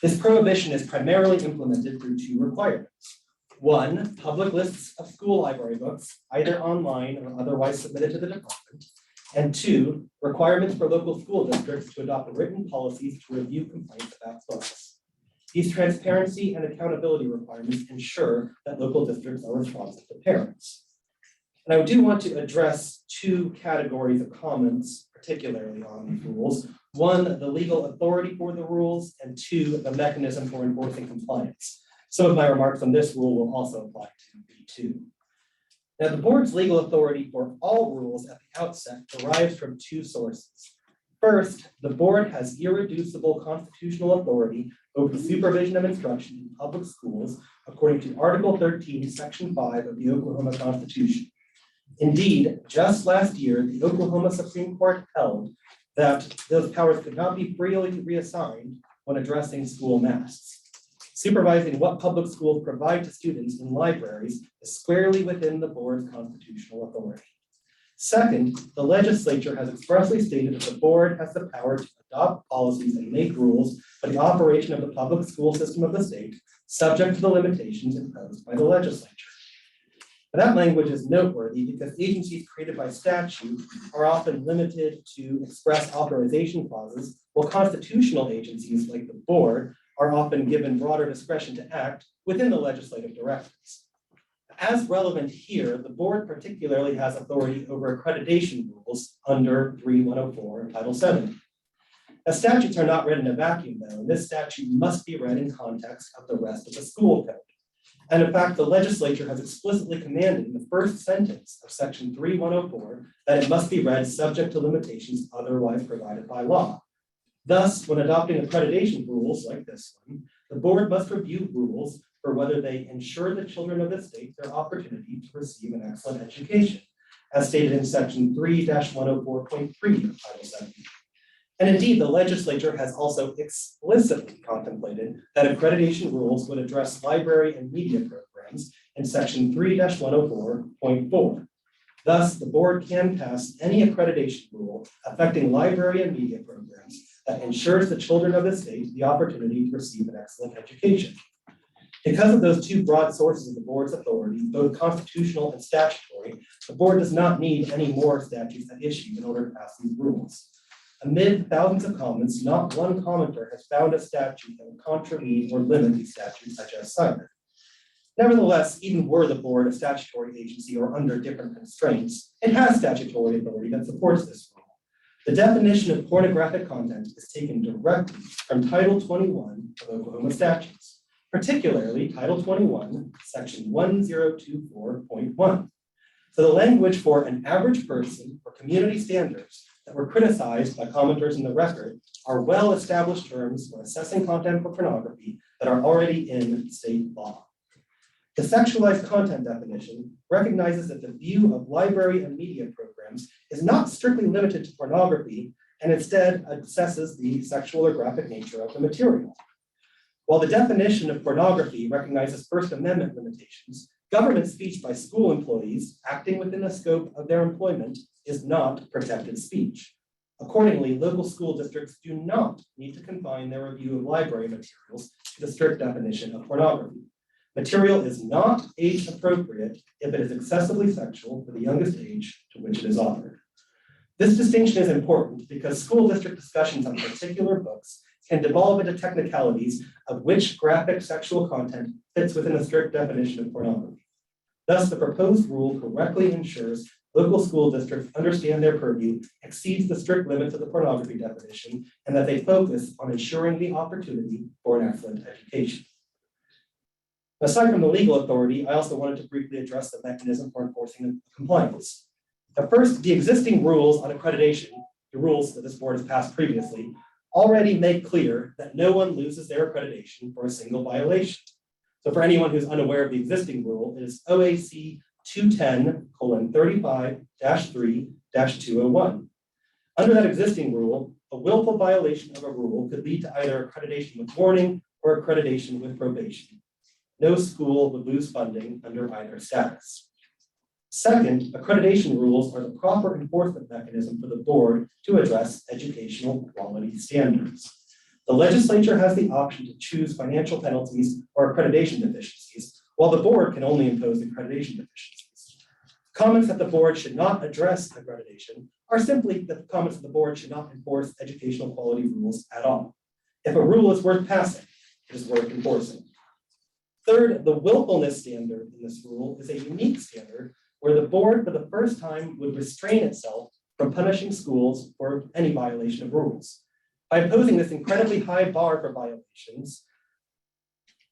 This prohibition is primarily implemented through 2 requirements. 1, public lists of school library books, either online or otherwise submitted to the department. And 2, requirements for local school districts to adopt written policies to review complaints about books. These transparency and accountability requirements ensure that local districts are responsive to parents. And I do want to address 2 categories of comments, particularly on these rules. 1, the legal authority for the rules, and 2, the mechanism for enforcing compliance. Some of my remarks on this rule will also apply to B2. Now, the board's legal authority for all rules at the outset derives from 2 sources. First, the board has irreducible constitutional authority over the supervision of instruction in public schools, according to Article 13, Section 5 of the Oklahoma Constitution. Indeed, just last year, the Oklahoma Supreme Court held that those powers could not be freely reassigned when addressing school masks. Supervising what public schools provide to students in libraries is squarely within the board's constitutional authority. Second, the legislature has expressly stated that the board has the power to adopt policies and make rules for the operation of the public school system of the state, subject to the limitations imposed by the legislature. That language is noteworthy because agencies created by statute are often limited to express authorization clauses, while constitutional agencies like the board are often given broader discretion to act within the legislative directives. As relevant here, the board particularly has authority over accreditation rules under 3104 and Title VII. Now, statutes are not read in a vacuum, though, and this statute must be read in context of the rest of the school code. And in fact, the legislature has explicitly commanded in the first sentence of Section 3104 that it must be read subject to limitations otherwise provided by law. Thus, when adopting accreditation rules like this one, the board must review rules for whether they ensure the children of the state their opportunity to receive an excellent education, as stated in Section 3-104.3 of Title VII. And indeed, the legislature has also explicitly contemplated that accreditation rules would address library and media programs in Section 3-104.4. Thus, the board can pass any accreditation rule affecting library and media programs that ensures the children of the state the opportunity to receive an excellent education. Because of those 2 broad sources of the board's authority, both constitutional and statutory, the board does not need any more statutes at issue in order to pass these rules. Amid thousands of comments, not one commenter has found a statute that would contravene or limit these statutes I just cited. Nevertheless, even were the board a statutory agency or under different constraints, it has statutory authority that supports this rule. The definition of pornographic content is taken directly from Title 21 of Oklahoma statutes, particularly Title 21, Section 1024.1. So the language for an average person or community standards that were criticized by commenters in the record are well-established terms for assessing content for pornography that are already in state law. The sexualized content definition recognizes that the view of library and media programs is not strictly limited to pornography and instead assesses the sexual or graphic nature of the material. While the definition of pornography recognizes First Amendment limitations, government speech by school employees acting within the scope of their employment is not protected speech. Accordingly, local school districts do not need to confine their review of library materials to the strict definition of pornography. Material is not age appropriate if it is excessively sexual for the youngest age to which it is offered. This distinction is important because school district discussions on particular books can devolve into technicalities of which graphic sexual content fits within the strict definition of pornography. Thus, the proposed rule correctly ensures local school districts understand their purview exceeds the strict limits of the pornography definition and that they focus on ensuring the opportunity for an excellent education. Aside from the legal authority, I also wanted to briefly address the mechanism for enforcing compliance. First, the existing rules on accreditation, the rules that this board has passed previously, already make clear that no one loses their accreditation for a single violation. So for anyone who's unaware of the existing rule, it is OAC 210:35-3-201. Under that existing rule, a willful violation of a rule could lead to either accreditation with warning or accreditation with probation. No school would lose funding under either status. Second, accreditation rules are the proper enforcement mechanism for the board to address educational quality standards. The legislature has the option to choose financial penalties or accreditation deficiencies, while the board can only impose accreditation deficiencies. Comments that the board should not address accreditation are simply that the comments that the board should not enforce educational quality rules at all. If a rule is worth passing, it is worth enforcing. Third, the willfulness standard in this rule is a unique standard where the board for the first time would restrain itself from punishing schools for any violation of rules. By imposing this incredibly high bar for violations,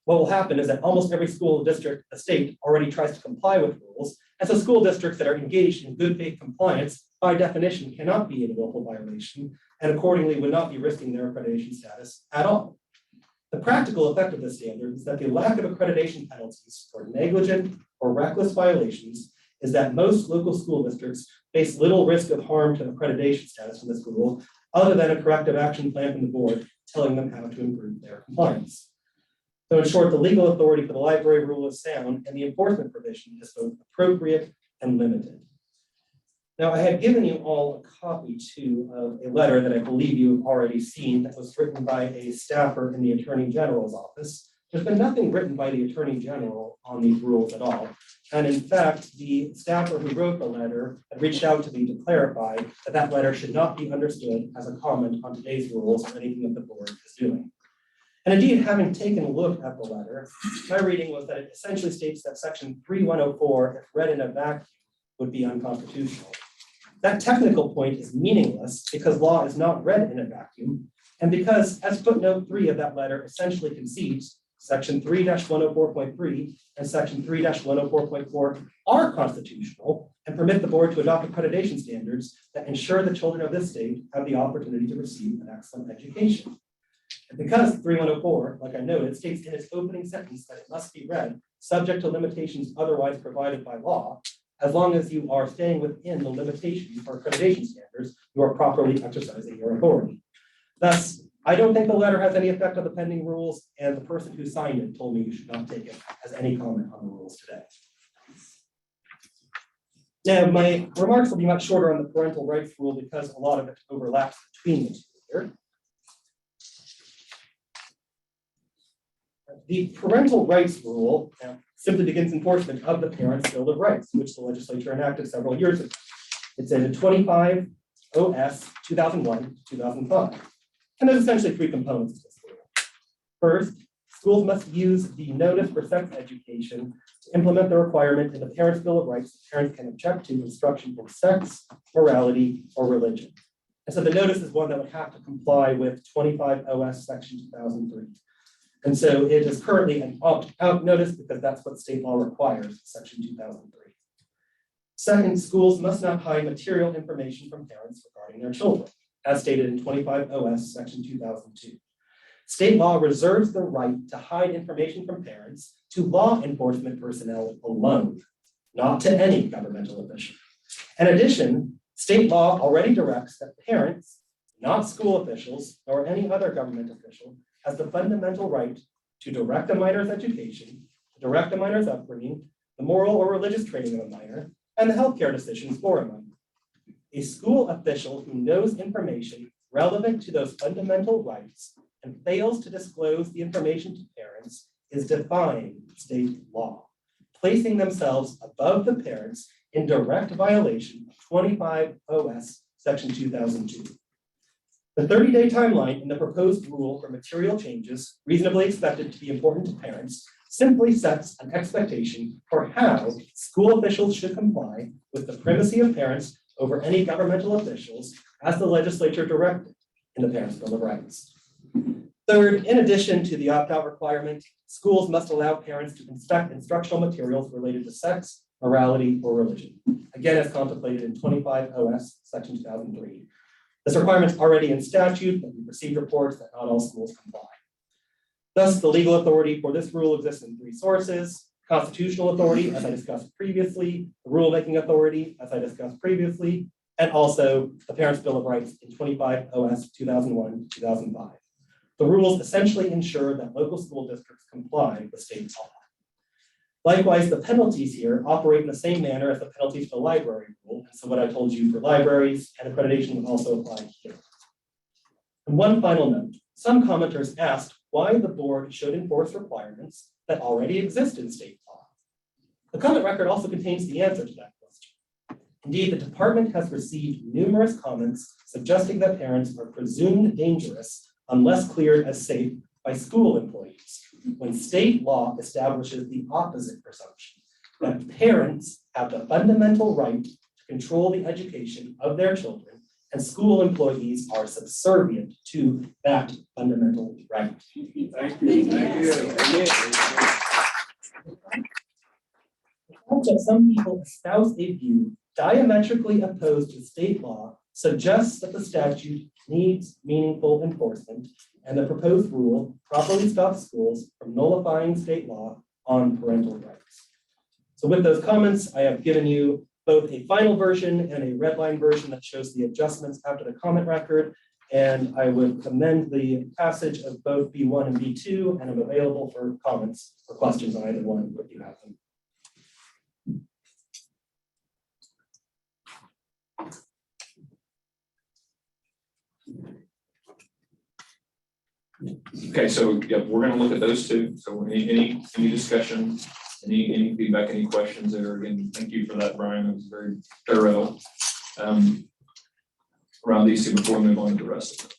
what will happen is that almost every school district, a state, already tries to comply with rules, and so school districts that are engaged in good faith compliance, by definition, cannot be in a willful violation, and accordingly would not be risking their accreditation status at all. The practical effect of this standard is that the lack of accreditation penalties for negligent or reckless violations is that most local school districts face little risk of harm to accreditation status from this rule, other than a corrective action plan from the board telling them how to improve their compliance. So in short, the legal authority for the library rule is sound and the enforcement provision is both appropriate and limited. Now, I had given you all a copy too of a letter that I believe you've already seen that was written by a staffer in the Attorney General's office. There's been nothing written by the Attorney General on these rules at all. And in fact, the staffer who wrote the letter had reached out to me to clarify that that letter should not be understood as a comment on today's rules or anything that the board is doing. And indeed, having taken a look at the letter, my reading was that it essentially states that section 3104, if read in a vacuum, would be unconstitutional. That technical point is meaningless because law is not read in a vacuum, and because, as footnote 3 of that letter essentially concedes, section 3-104.3 and section 3-104.4 are constitutional and permit the board to adopt accreditation standards that ensure the children of this state have the opportunity to receive an excellent education. And because 3104, like I noted, states in its opening sentence that it must be read subject to limitations otherwise provided by law, as long as you are staying within the limitations for accreditation standards, you are properly exercising your authority. Thus, I don't think the letter has any effect on the pending rules, and the person who signed it told me you should not take it as any comment on the rules today. Now, my remarks will be much shorter on the parental rights rule because a lot of it overlaps between the two here. The parental rights rule simply begins enforcement of the Parents' Bill of Rights, which the legislature enacted several years ago. It's in 25 OS 2001-2005. And there's essentially three components to this rule. First, schools must use the notice for sex education to implement the requirement in the Parents' Bill of Rights that parents can object to instruction in sex, morality, or religion. And so the notice is one that would have to comply with 25 OS section 2003. And so it is currently an opt-out notice because that's what state law requires, section 2003. Second, schools must not hide material information from parents regarding their children, as stated in 25 OS section 2002. State law reserves the right to hide information from parents to law enforcement personnel alone, not to any governmental official. In addition, state law already directs that parents, not school officials or any other government official, has the fundamental right to direct a minor's education, to direct a minor's upbringing, the moral or religious training of a minor, and the healthcare decisions for a minor. A school official who knows information relevant to those fundamental rights and fails to disclose the information to parents is defying state law, placing themselves above the parents in direct violation of 25 OS Section 2002. The 30-day timeline in the proposed rule for material changes reasonably expected to be important to parents simply sets an expectation for how school officials should comply with the primacy of parents over any governmental officials as the legislature directed in the Parents' Bill of Rights. Third, in addition to the opt-out requirement, schools must allow parents to inspect instructional materials related to sex, morality, or religion, again as contemplated in 25 OS Section 2003. This requirement is already in statute, but we've received reports that not all schools comply. Thus, the legal authority for this rule exists in three sources: constitutional authority, as I discussed previously, the rulemaking authority, as I discussed previously, and also the Parents' Bill of Rights in 25 OS 2001-2005. The rules essentially ensure that local school districts comply with state law. Likewise, the penalties here operate in the same manner as the penalties for the library rule. And so what I told you for libraries and accreditation would also apply here. And one final note, some commenters asked why the board should enforce requirements that already exist in state law. The comment record also contains the answer to that question. Indeed, the department has received numerous comments suggesting that parents are presumed dangerous unless cleared as safe by school employees, when state law establishes the opposite presumption, that parents have the fundamental right to control the education of their children, and school employees are subservient to that fundamental right. Thank you. Thank you. Some people espouse a view diametrically opposed to state law suggests that the statute needs meaningful enforcement, and the proposed rule properly stops schools from nullifying state law on parental rights. So with those comments, I have given you both a final version and a red line version that shows the adjustments after the comment record, and I would commend the passage of both B1 and B2, and I'm available for comments or questions on either one if you have them. Okay, so yeah, we're gonna look at those two. So any discussion, any feedback, any questions there? Again, thank you for that, Brian. It was very thorough. Around these two before we move on to the rest of it.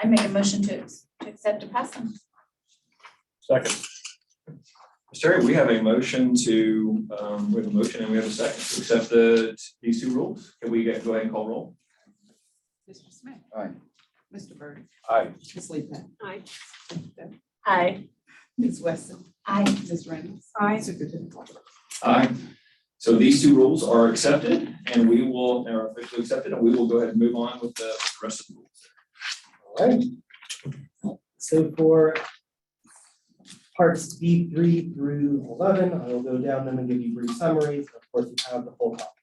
I make a motion to accept and pass them. Second. Terry, we have a motion to, we have a motion and we have a second to accept these two rules. Can we go ahead and call roll? Mr. Smith. Aye. Mr. Byrd. Aye. Ms. Leepak. Aye. Aye. Ms. Weston. Aye. Ms. Reynolds. Aye. Superintendent Clark. Aye. So these two rules are accepted and we will, are officially accepted, and we will go ahead and move on with the rest of the rules. All right. So for parts B3 through 11, I will go down them and give you brief summaries. Of course, you have the full copies.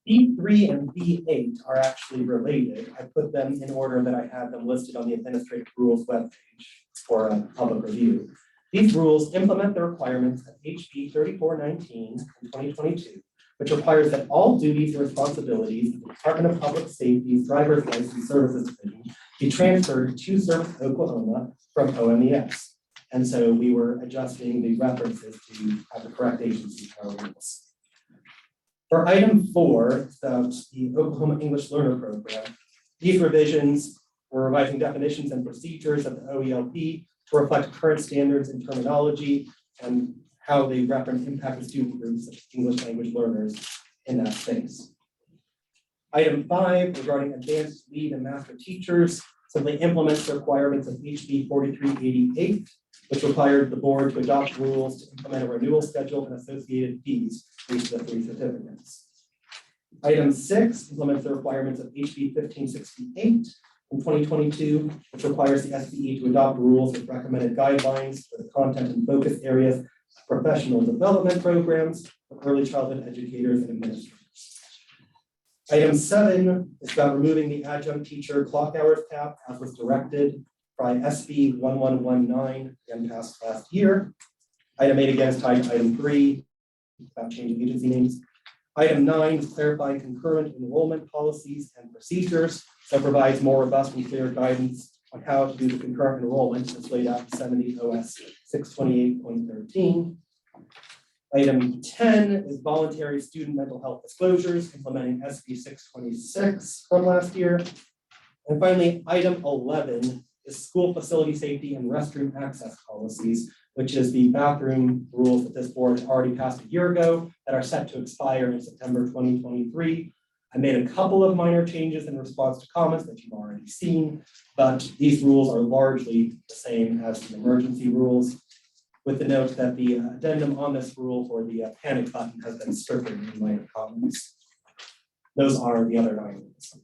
B3 and B8 are actually related. I put them in order that I have them listed on the administrative rules webpage for a public review. These rules implement the requirements of HB 3419 in 2022, which requires that all duties and responsibilities of the Department of Public Safety's Driver's License Services Division be transferred to Service Oklahoma from OMES. And so we were adjusting the references to have the correct agency in our rules. For item 4, about the Oklahoma English Learner Program, these revisions were revising definitions and procedures of the OELP to reflect current standards and terminology and how they reference impacted student groups such as English language learners in that space. Item 5, regarding advanced lead and master teachers, simply implements the requirements of HB 4388, which required the board to adopt rules to implement a renewal schedule and associated fees for each of the 3 certificates. Item 6 implements the requirements of HB 1568, from 2022, which requires the SBE to adopt rules with recommended guidelines for the content and focus areas of professional development programs for early childhood educators and administrators. Item 7 is about removing the adjunct teacher clock hours cap as was directed by SB 1119 and passed last year. Item 8 again is tied to item 3 about changing agency names. Item 9 is clarifying concurrent enrollment policies and procedures that provides more robust and clear guidance on how to do the concurrent enrollment that's laid out in 70 OS 628.13. Item 10 is voluntary student mental health disclosures, implementing SB 626 from last year. And finally, item 11 is school facility safety and restroom access policies, which is the bathroom rules that this board already passed a year ago that are set to expire in September 2023. I made a couple of minor changes in response to comments that you've already seen, but these rules are largely the same as the emergency rules, with the note that the addendum on this rule for the panic button has been stricken in minor comments. Those are the other 9 rules.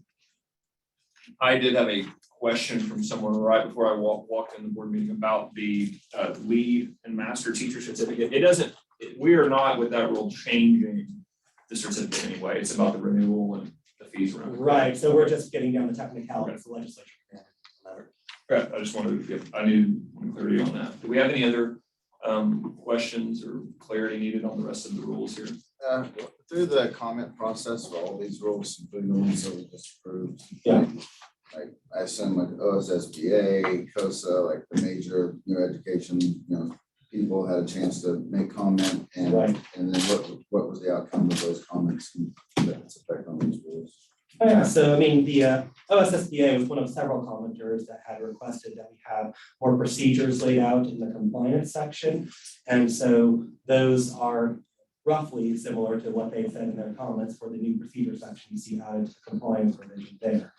I did have a question from someone right before I walked in the board meeting about the lead and master teacher certificate. It doesn't, we are not with that rule changing the certificate anyway. It's about the renewal and the fees around it. Right, so we're just getting down the technicalities of the legislature. Okay, I just wanted to get, I need clarity on that. Do we have any other questions or clarity needed on the rest of the rules here? Through the comment process for all these rules, including the ones that we just approved. Yeah. Like, I assume like OSSBA, COSA, like the major, education, people had a chance to make comment and, Right. and then what was the outcome of those comments and its effect on these rules? Oh, yeah, so I mean, the OSSBA was one of several commenters that had requested that we have more procedures laid out in the compliance section. And so those are roughly similar to what they said in their comments for the new procedure section you see added to the compliance provision there.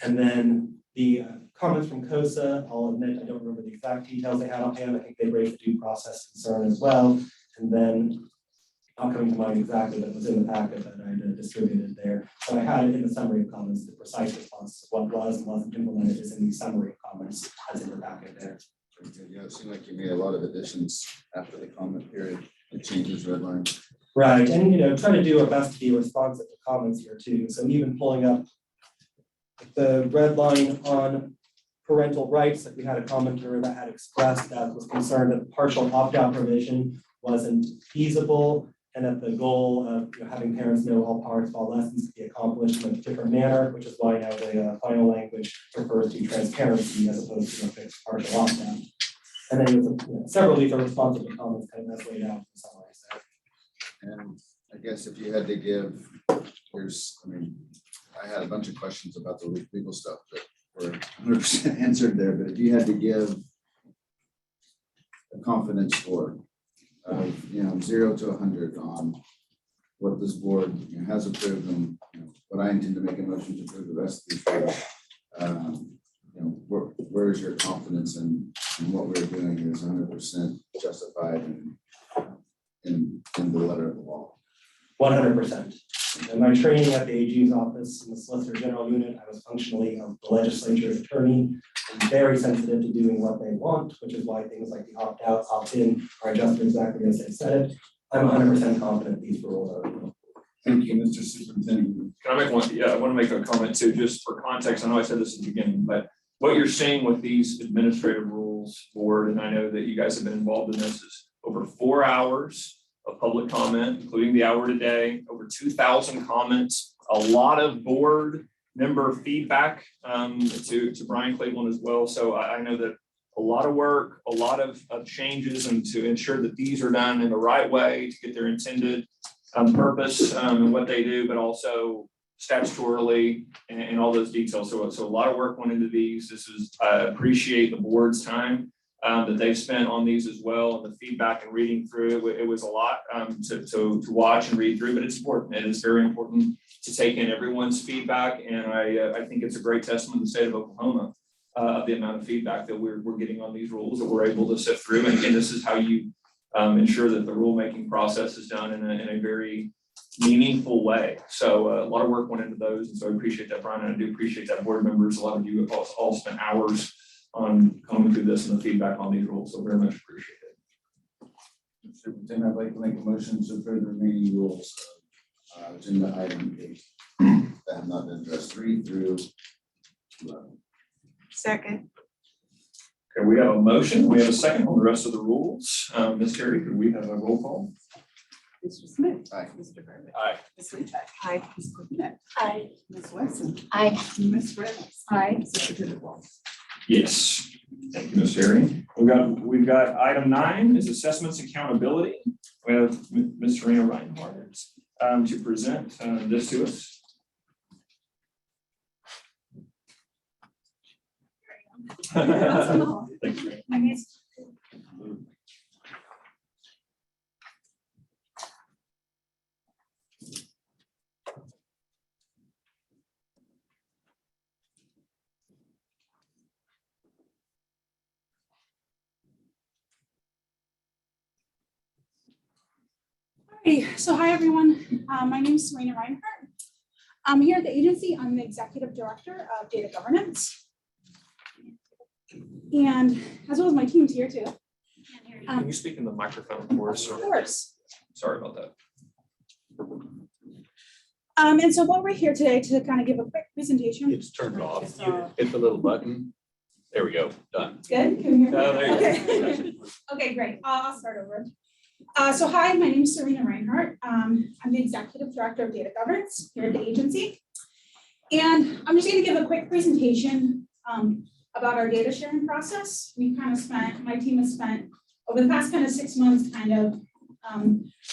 And then the comments from COSA, I'll admit, I don't remember the exact details they had on hand. I think they raised a due process concern as well. And then not coming to mind exactly, but it was in the packet that I distributed there. So I had it in the summary of comments, the precise response to what was and wasn't implemented is in the summary of comments as in the packet there. Yeah, it seemed like you made a lot of additions after the comment period, the changes red line. Right, and try to do our best to be responsive to comments here too. So even pulling up the red line on parental rights, that we had a commenter that had expressed that was concerned that the partial opt-out provision wasn't feasible, and that the goal of having parents know all parts of all lessons to be accomplished in a different manner, which is why now the final language refers to transparency as opposed to a fixed partial opt-out. And then several of these are responsive to comments kind of as laid out in some ways there. And I guess if you had to give, I had a bunch of questions about the legal stuff that were 100% answered there, but if you had to give a confidence score of 0 to 100 on what this board has approved and what I intend to make a motion to approve the rest of these rules, where is your confidence in what we're doing is 100% justified in the letter of the law? 100%. In my training at the AG's office in the Solicitor General Unit, I was functionally the legislature's attorney. I'm very sensitive to doing what they want, which is why things like the opt-out, opt-in are adjusted exactly as they said it. I'm 100% confident these rules are. Thank you, Mr. Superintendent. Can I make one? Yeah, I want to make a comment too, just for context. I know I said this at the beginning, but what you're seeing with these administrative rules board, and I know that you guys have been involved in this, is over 4 hours of public comment, including the hour today, over 2,000 comments, a lot of board member feedback to Brian Cleveland as well. So I know that a lot of work, a lot of changes, and to ensure that these are done in the right way to get their intended purpose and what they do, but also statutorily and all those details. So a lot of work went into these. I appreciate the board's time that they've spent on these as well, and the feedback and reading through it. It was a lot to watch and read through, but it's important. It is very important to take in everyone's feedback, and I think it's a great testament to the state of Oklahoma of the amount of feedback that we're getting on these rules that we're able to sift through. And again, this is how you ensure that the rulemaking process is done in a very meaningful way. So a lot of work went into those, and so I appreciate that, Brian, and I do appreciate that, board members. A lot of you have all spent hours on coming through this and the feedback on these rules, so very much appreciate it. Superintendent, I'd like to make a motion to approve the remaining rules of agenda item 8 that have not been addressed, 3 through 11. Second. Okay, we have a motion. We have a second on the rest of the rules. Ms. Terry, could we have a roll call? Mr. Smith. Aye. Mr. Burbank. Aye. Ms. Lee. Aye. Ms. Cornett. Aye. Ms. Wesson. Aye. Ms. Reynolds. Aye. Superintendent Walls. Yes. Thank you, Ms. Terry. We've got item 9 is assessments accountability. We have Ms. Serena Reinhardt to present this to us. Thanks, Serena. I guess. So hi, everyone. My name is Serena Reinhardt. I'm here at the agency. I'm the Executive Director of Data Governance. And as well as my team's here too. Can you speak in the microphone for us? Of course. Sorry about that. And so what we're here today to kind of give a quick presentation. It's turned off. You hit the little button. There we go. Done. Good, can you hear me? Oh, there you go. Okay. Okay, great. I'll start over. So hi, my name is Serena Reinhardt. I'm the Executive Director of Data Governance here at the agency. And I'm just going to give a quick presentation about our data sharing process. My team has spent over the past kind of 6 months kind of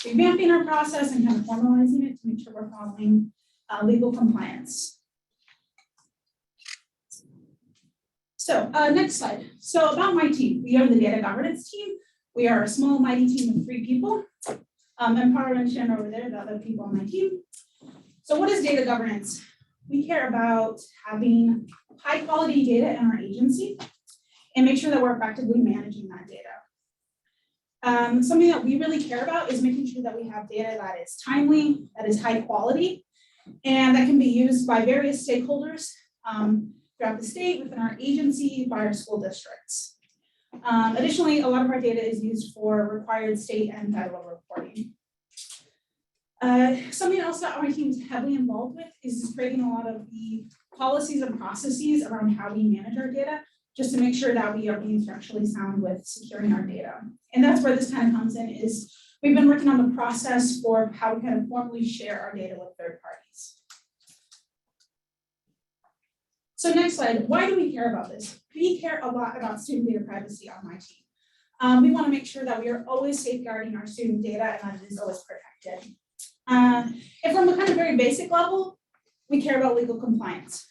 revamping our process and kind of formalizing it to make sure we're following legal compliance. So next slide. So about my team, we are the data governance team. We are a small, mighty team of 3 people. And Power and Shannon over there, the other people on my team. So what is data governance? We care about having high quality data in our agency and make sure that we're effectively managing that data. Something that we really care about is making sure that we have data that is timely, that is high quality, and that can be used by various stakeholders throughout the state, within our agency, by our school districts. Additionally, a lot of our data is used for required state and federal reporting. Something else that our team is heavily involved with is creating a lot of the policies and processes around how we manage our data, just to make sure that we are being structurally sound with securing our data. And that's where this kind of comes in, is we've been working on the process for how we kind of formally share our data with third parties. So next slide, why do we care about this? We care a lot about student data privacy on my team. We want to make sure that we are always safeguarding our student data and that it is always protected. And from a kind of very basic level, we care about legal compliance.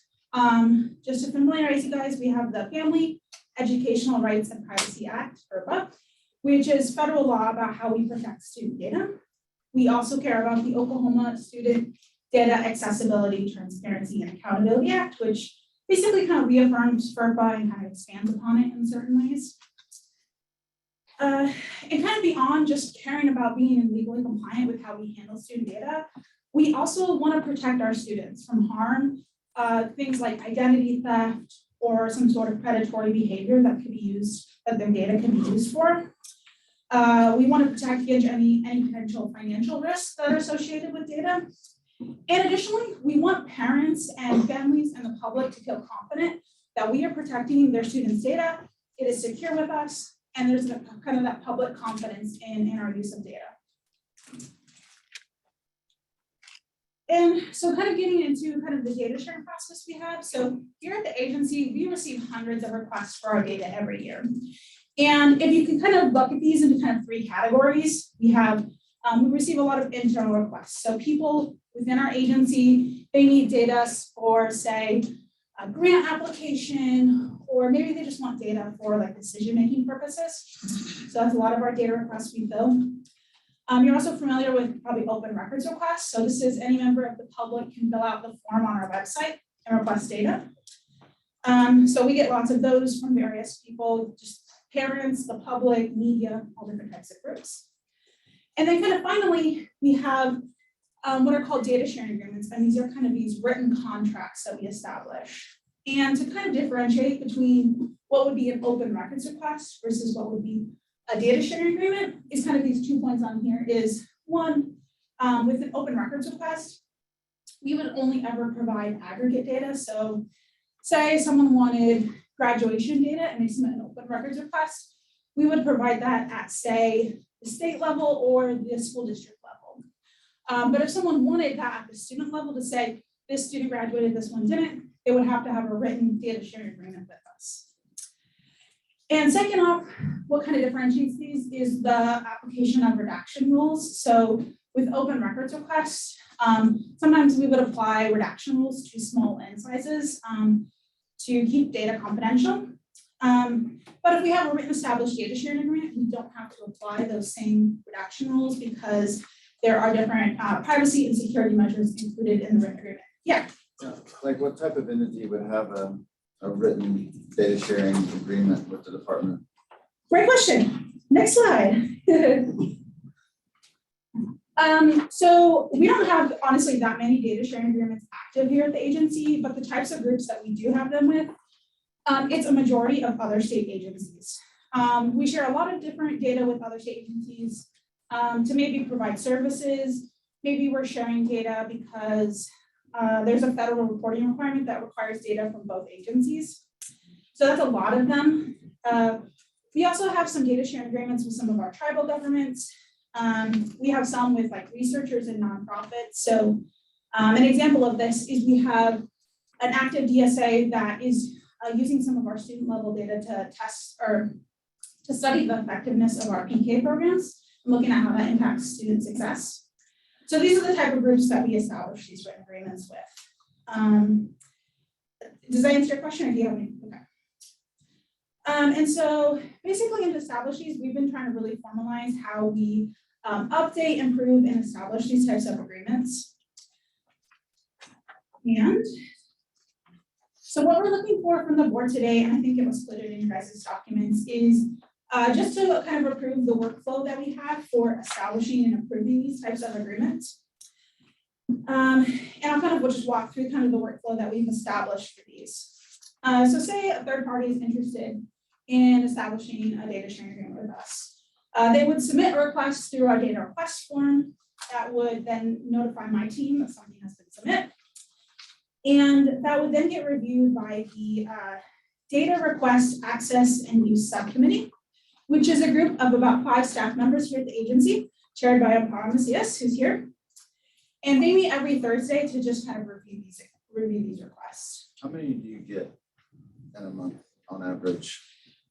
Just to familiarize you guys, we have the Family Educational Rights and Privacy Act, FERPA, which is federal law about how we protect student data. We also care about the Oklahoma Student Data Accessibility, Transparency, and Accountability Act, which basically kind of reaffirms FERPA and kind of expands upon it in certain ways. And kind of beyond just caring about being legally compliant with how we handle student data, we also want to protect our students from harm, things like identity theft or some sort of predatory behavior that could be used, that their data can be used for. We want to protect against any potential financial risks that are associated with data. And additionally, we want parents and families and the public to feel confident that we are protecting their students' data, it is secure with us, and there's kind of that public confidence in our use of data. And so kind of getting into kind of the data sharing process we have. So here at the agency, we receive hundreds of requests for our data every year. And if you can kind of bucket these into kind of 3 categories, we receive a lot of internal requests. So people within our agency, they need data for, say, a grant application, or maybe they just want data for like decision-making purposes. So that's a lot of our data requests we fill. You're also familiar with probably open records requests. So this is any member of the public can fill out the form on our website and request data. So we get lots of those from various people, just parents, the public, media, all different types of groups. And then kind of finally, we have what are called data sharing agreements, and these are kind of these written contracts that we establish. And to kind of differentiate between what would be an open records request versus what would be a data sharing agreement is kind of these 2 points on here is one, with an open records request, we would only ever provide aggregate data. So say someone wanted graduation data and they submit an open records request, we would provide that at, say, the state level or the school district level. But if someone wanted that at the student level to say, this student graduated, this one didn't, they would have to have a written data sharing agreement with us. And second off, what kind of differentiates these is the application of redaction rules. So with open records requests, sometimes we would apply redaction rules to small n sizes to keep data confidential. But if we have a written established data sharing agreement, we don't have to apply those same redaction rules because there are different privacy and security measures included in the written agreement. Yeah. Like what type of entity would have a written data sharing agreement with the department? Great question. Next slide. So we don't have honestly that many data sharing agreements active here at the agency, but the types of groups that we do have them with, it's a majority of other state agencies. We share a lot of different data with other state agencies to maybe provide services. Maybe we're sharing data because there's a federal reporting requirement that requires data from both agencies. So that's a lot of them. We also have some data sharing agreements with some of our tribal governments. We have some with like researchers and nonprofits. So an example of this is we have an active DSA that is using some of our student level data to test or to study the effectiveness of our PK programs and looking at how that impacts student success. So these are the type of groups that we establish these written agreements with. Does that answer your question or do you have any? Okay. And so basically in establish these, we've been trying to really formalize how we update, improve, and establish these types of agreements. And so what we're looking for from the board today, and I think it was included in your guys' documents, is just to kind of approve the workflow that we have for establishing and approving these types of agreements. And I'll kind of, we'll just walk through kind of the workflow that we've established for these. So say a third party is interested in establishing a data sharing agreement with us. They would submit a request through our data request form that would then notify my team that something has been submitted. And that would then get reviewed by the Data Request Access and Use Subcommittee, which is a group of about 5 staff members here at the agency, chaired by Amparo Macias, who's here. And they meet every Thursday to just kind of review these requests. How many do you get in a month on average?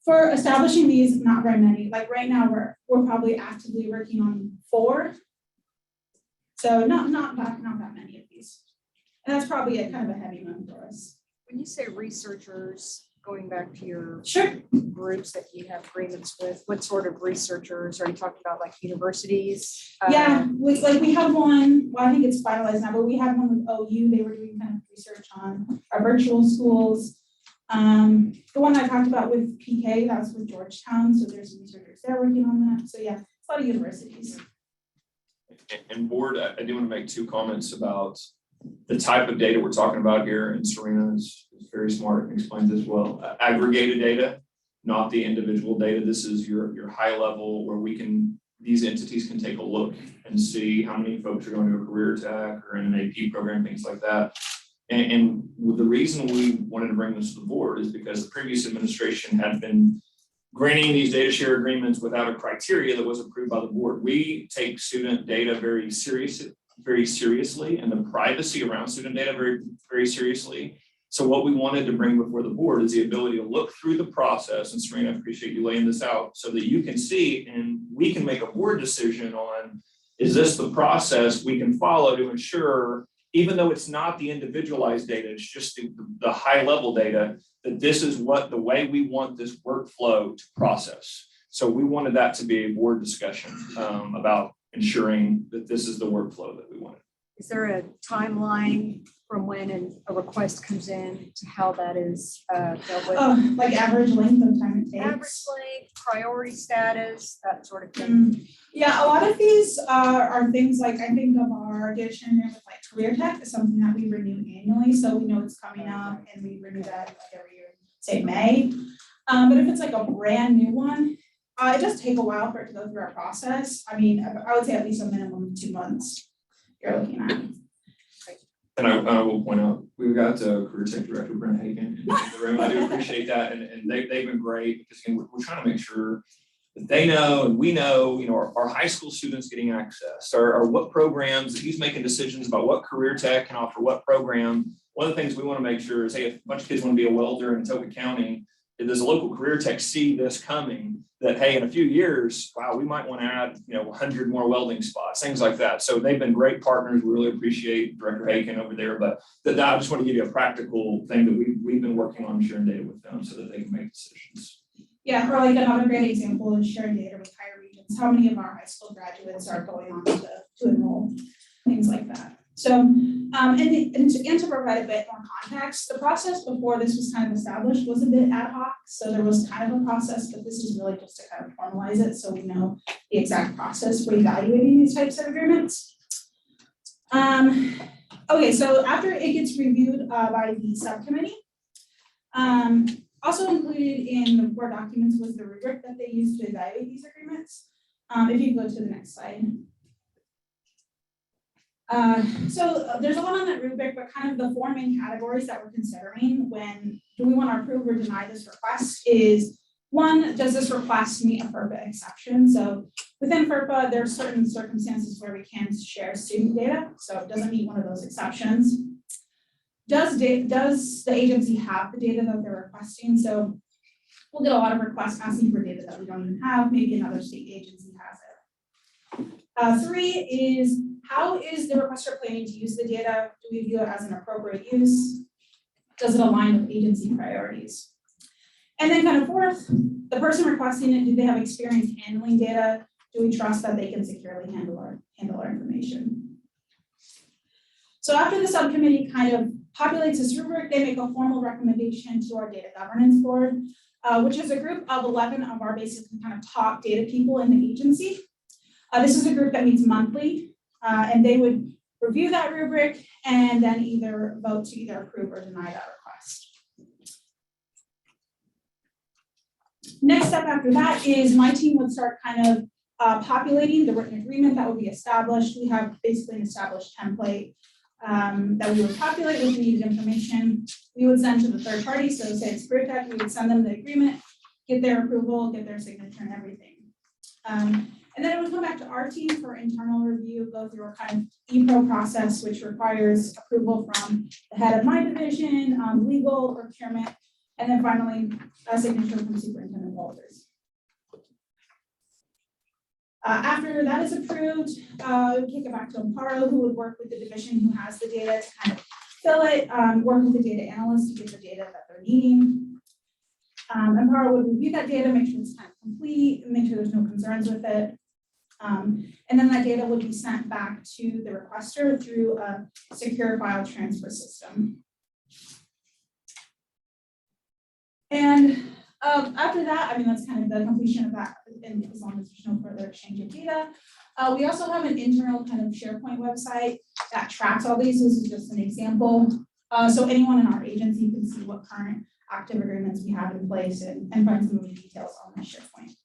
For establishing these, not very many. Like right now, we're probably actively working on 4. So not that many of these. And that's probably a kind of a heavy one for us. When you say researchers, going back to your Sure. groups that you have agreements with, what sort of researchers? Are you talking about like universities? Yeah, we have one, well, I think it's finalized now, but we had one with OU. They were doing kind of research on our virtual schools. The one I talked about with PK, that was with Georgetown. So there's some researchers there working on that. So yeah, it's a lot of universities. And board, I do want to make 2 comments about the type of data we're talking about here, and Serena is very smart and explains this well. Aggregated data, not the individual data. This is your high level where these entities can take a look and see how many folks are going to a career tech or in an AP program, things like that. And the reason we wanted to bring this to the board is because the previous administration had been granting these data share agreements without a criteria that was approved by the board. We take student data very seriously, and the privacy around student data very, very seriously. So what we wanted to bring before the board is the ability to look through the process, and Serena, I appreciate you laying this out, so that you can see and we can make a board decision on, is this the process we can follow to ensure, even though it's not the individualized data, it's just the high level data, that this is the way we want this workflow to process. So we wanted that to be a board discussion about ensuring that this is the workflow that we wanted. Is there a timeline from when a request comes in to how that is dealt with? Like average length of time it takes. Average length, priority status, that sort of thing. Yeah, a lot of these are things like, I think of our addition with like career tech is something that we renew annually, so we know it's coming up and we renew that like every year, say May. But if it's like a brand new one, it does take a while for it to go through our process. I mean, I would say at least a minimum of 2 months you're looking at. And I will point out, we've got Career Tech Director Brent Hagan in the room. I do appreciate that, and they've been great, because again, we're trying to make sure that they know and we know, our high school students getting access, or what programs, he's making decisions about what career tech can offer what program. One of the things we want to make sure is, hey, if a bunch of kids want to be a welder in Etoka County, does a local career tech see this coming, that, hey, in a few years, wow, we might want to add, 100 more welding spots, things like that. So they've been great partners. We really appreciate Director Hagan over there, but I just want to give you a practical thing that we've been working on, sharing data with them so that they can make decisions. Yeah, or like another great example is sharing data with higher regions. How many of our high school graduates are going on to enroll, things like that. So, and to provide a bit more context, the process before this was kind of established was a bit ad hoc. So there was kind of a process, but this is really just to kind of formalize it so we know the exact process for evaluating these types of agreements. Okay, so after it gets reviewed by the subcommittee, also included in the Word documents was the rubric that they use to evaluate these agreements. If you go to the next slide. So there's a lot on that rubric, but kind of the 4 main categories that we're considering when do we want to approve or deny this request is, 1, does this request meet a FERPA exception? So within FERPA, there are certain circumstances where we can share student data, so it doesn't meet one of those exceptions. Does the agency have the data that they're requesting? So we'll get a lot of requests asking for data that we don't even have, maybe another state agency has it. 3 is, how is the requester planning to use the data? Do we view it as an appropriate use? Does it align with agency priorities? And then kind of 4th, the person requesting it, do they have experience handling data? Do we trust that they can securely handle our information? So after the subcommittee kind of populates this rubric, they make a formal recommendation to our data governance board, which is a group of 11 of our basically kind of top data people in the agency. This is a group that meets monthly, and they would review that rubric and then either vote to either approve or deny that request. Next step after that is my team would start kind of populating the written agreement that would be established. We have basically an established template that we would populate with the needed information. We would send to the third party, so say it's Career Tech, we would send them the agreement, get their approval, get their signature and everything. And then it would come back to our team for internal review, go through a kind of EPRO process, which requires approval from the head of my division, legal, procurement, and then finally a signature from Superintendent Walters. After that is approved, we kick it back to Amparo, who would work with the division who has the data to kind of fill it, work with the data analyst to get the data that they're needing. Amparo would review that data, make sure it's kind of complete, make sure there's no concerns with it. And then that data would be sent back to the requester through a secure file transfer system. And after that, I mean, that's kind of the completion of that, and as long as there's no further exchange of data. We also have an internal kind of SharePoint website that tracks all these. This is just an example. So anyone in our agency can see what current active agreements we have in place and find some of the details on the SharePoint.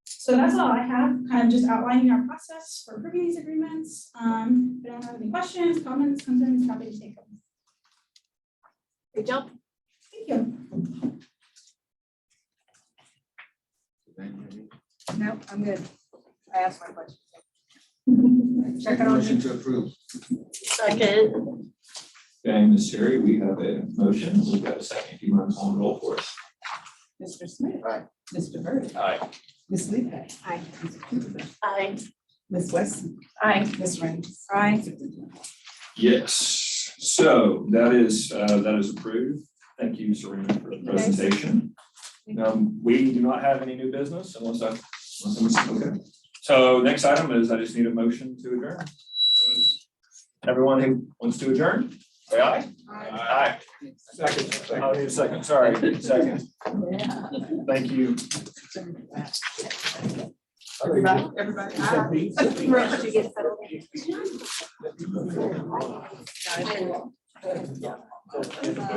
So that's all I have, kind of just outlining our process for approving these agreements. If I don't have any questions, comments, concerns, happy to take them. Good job. Thank you. No, I'm good. I asked my question. Check it on. Motion to approve. Second. Okay, Ms. Terry, we have a motion. We've got a second. If you want to call the roll for us. Mr. Smith. Aye. Mr. Byrd. Aye. Ms. Lepe. Aye. Ms. Cooper. Aye. Ms. Weston. Aye. Ms. Raines. Aye. Yes, so that is approved. Thank you, Serena, for the presentation. We do not have any new business unless okay. So next item is I just need a motion to adjourn. Everyone who wants to adjourn, say aye. Aye. Second. I need a second, sorry, second. Thank you. Everybody. Rush to get settled. Got it.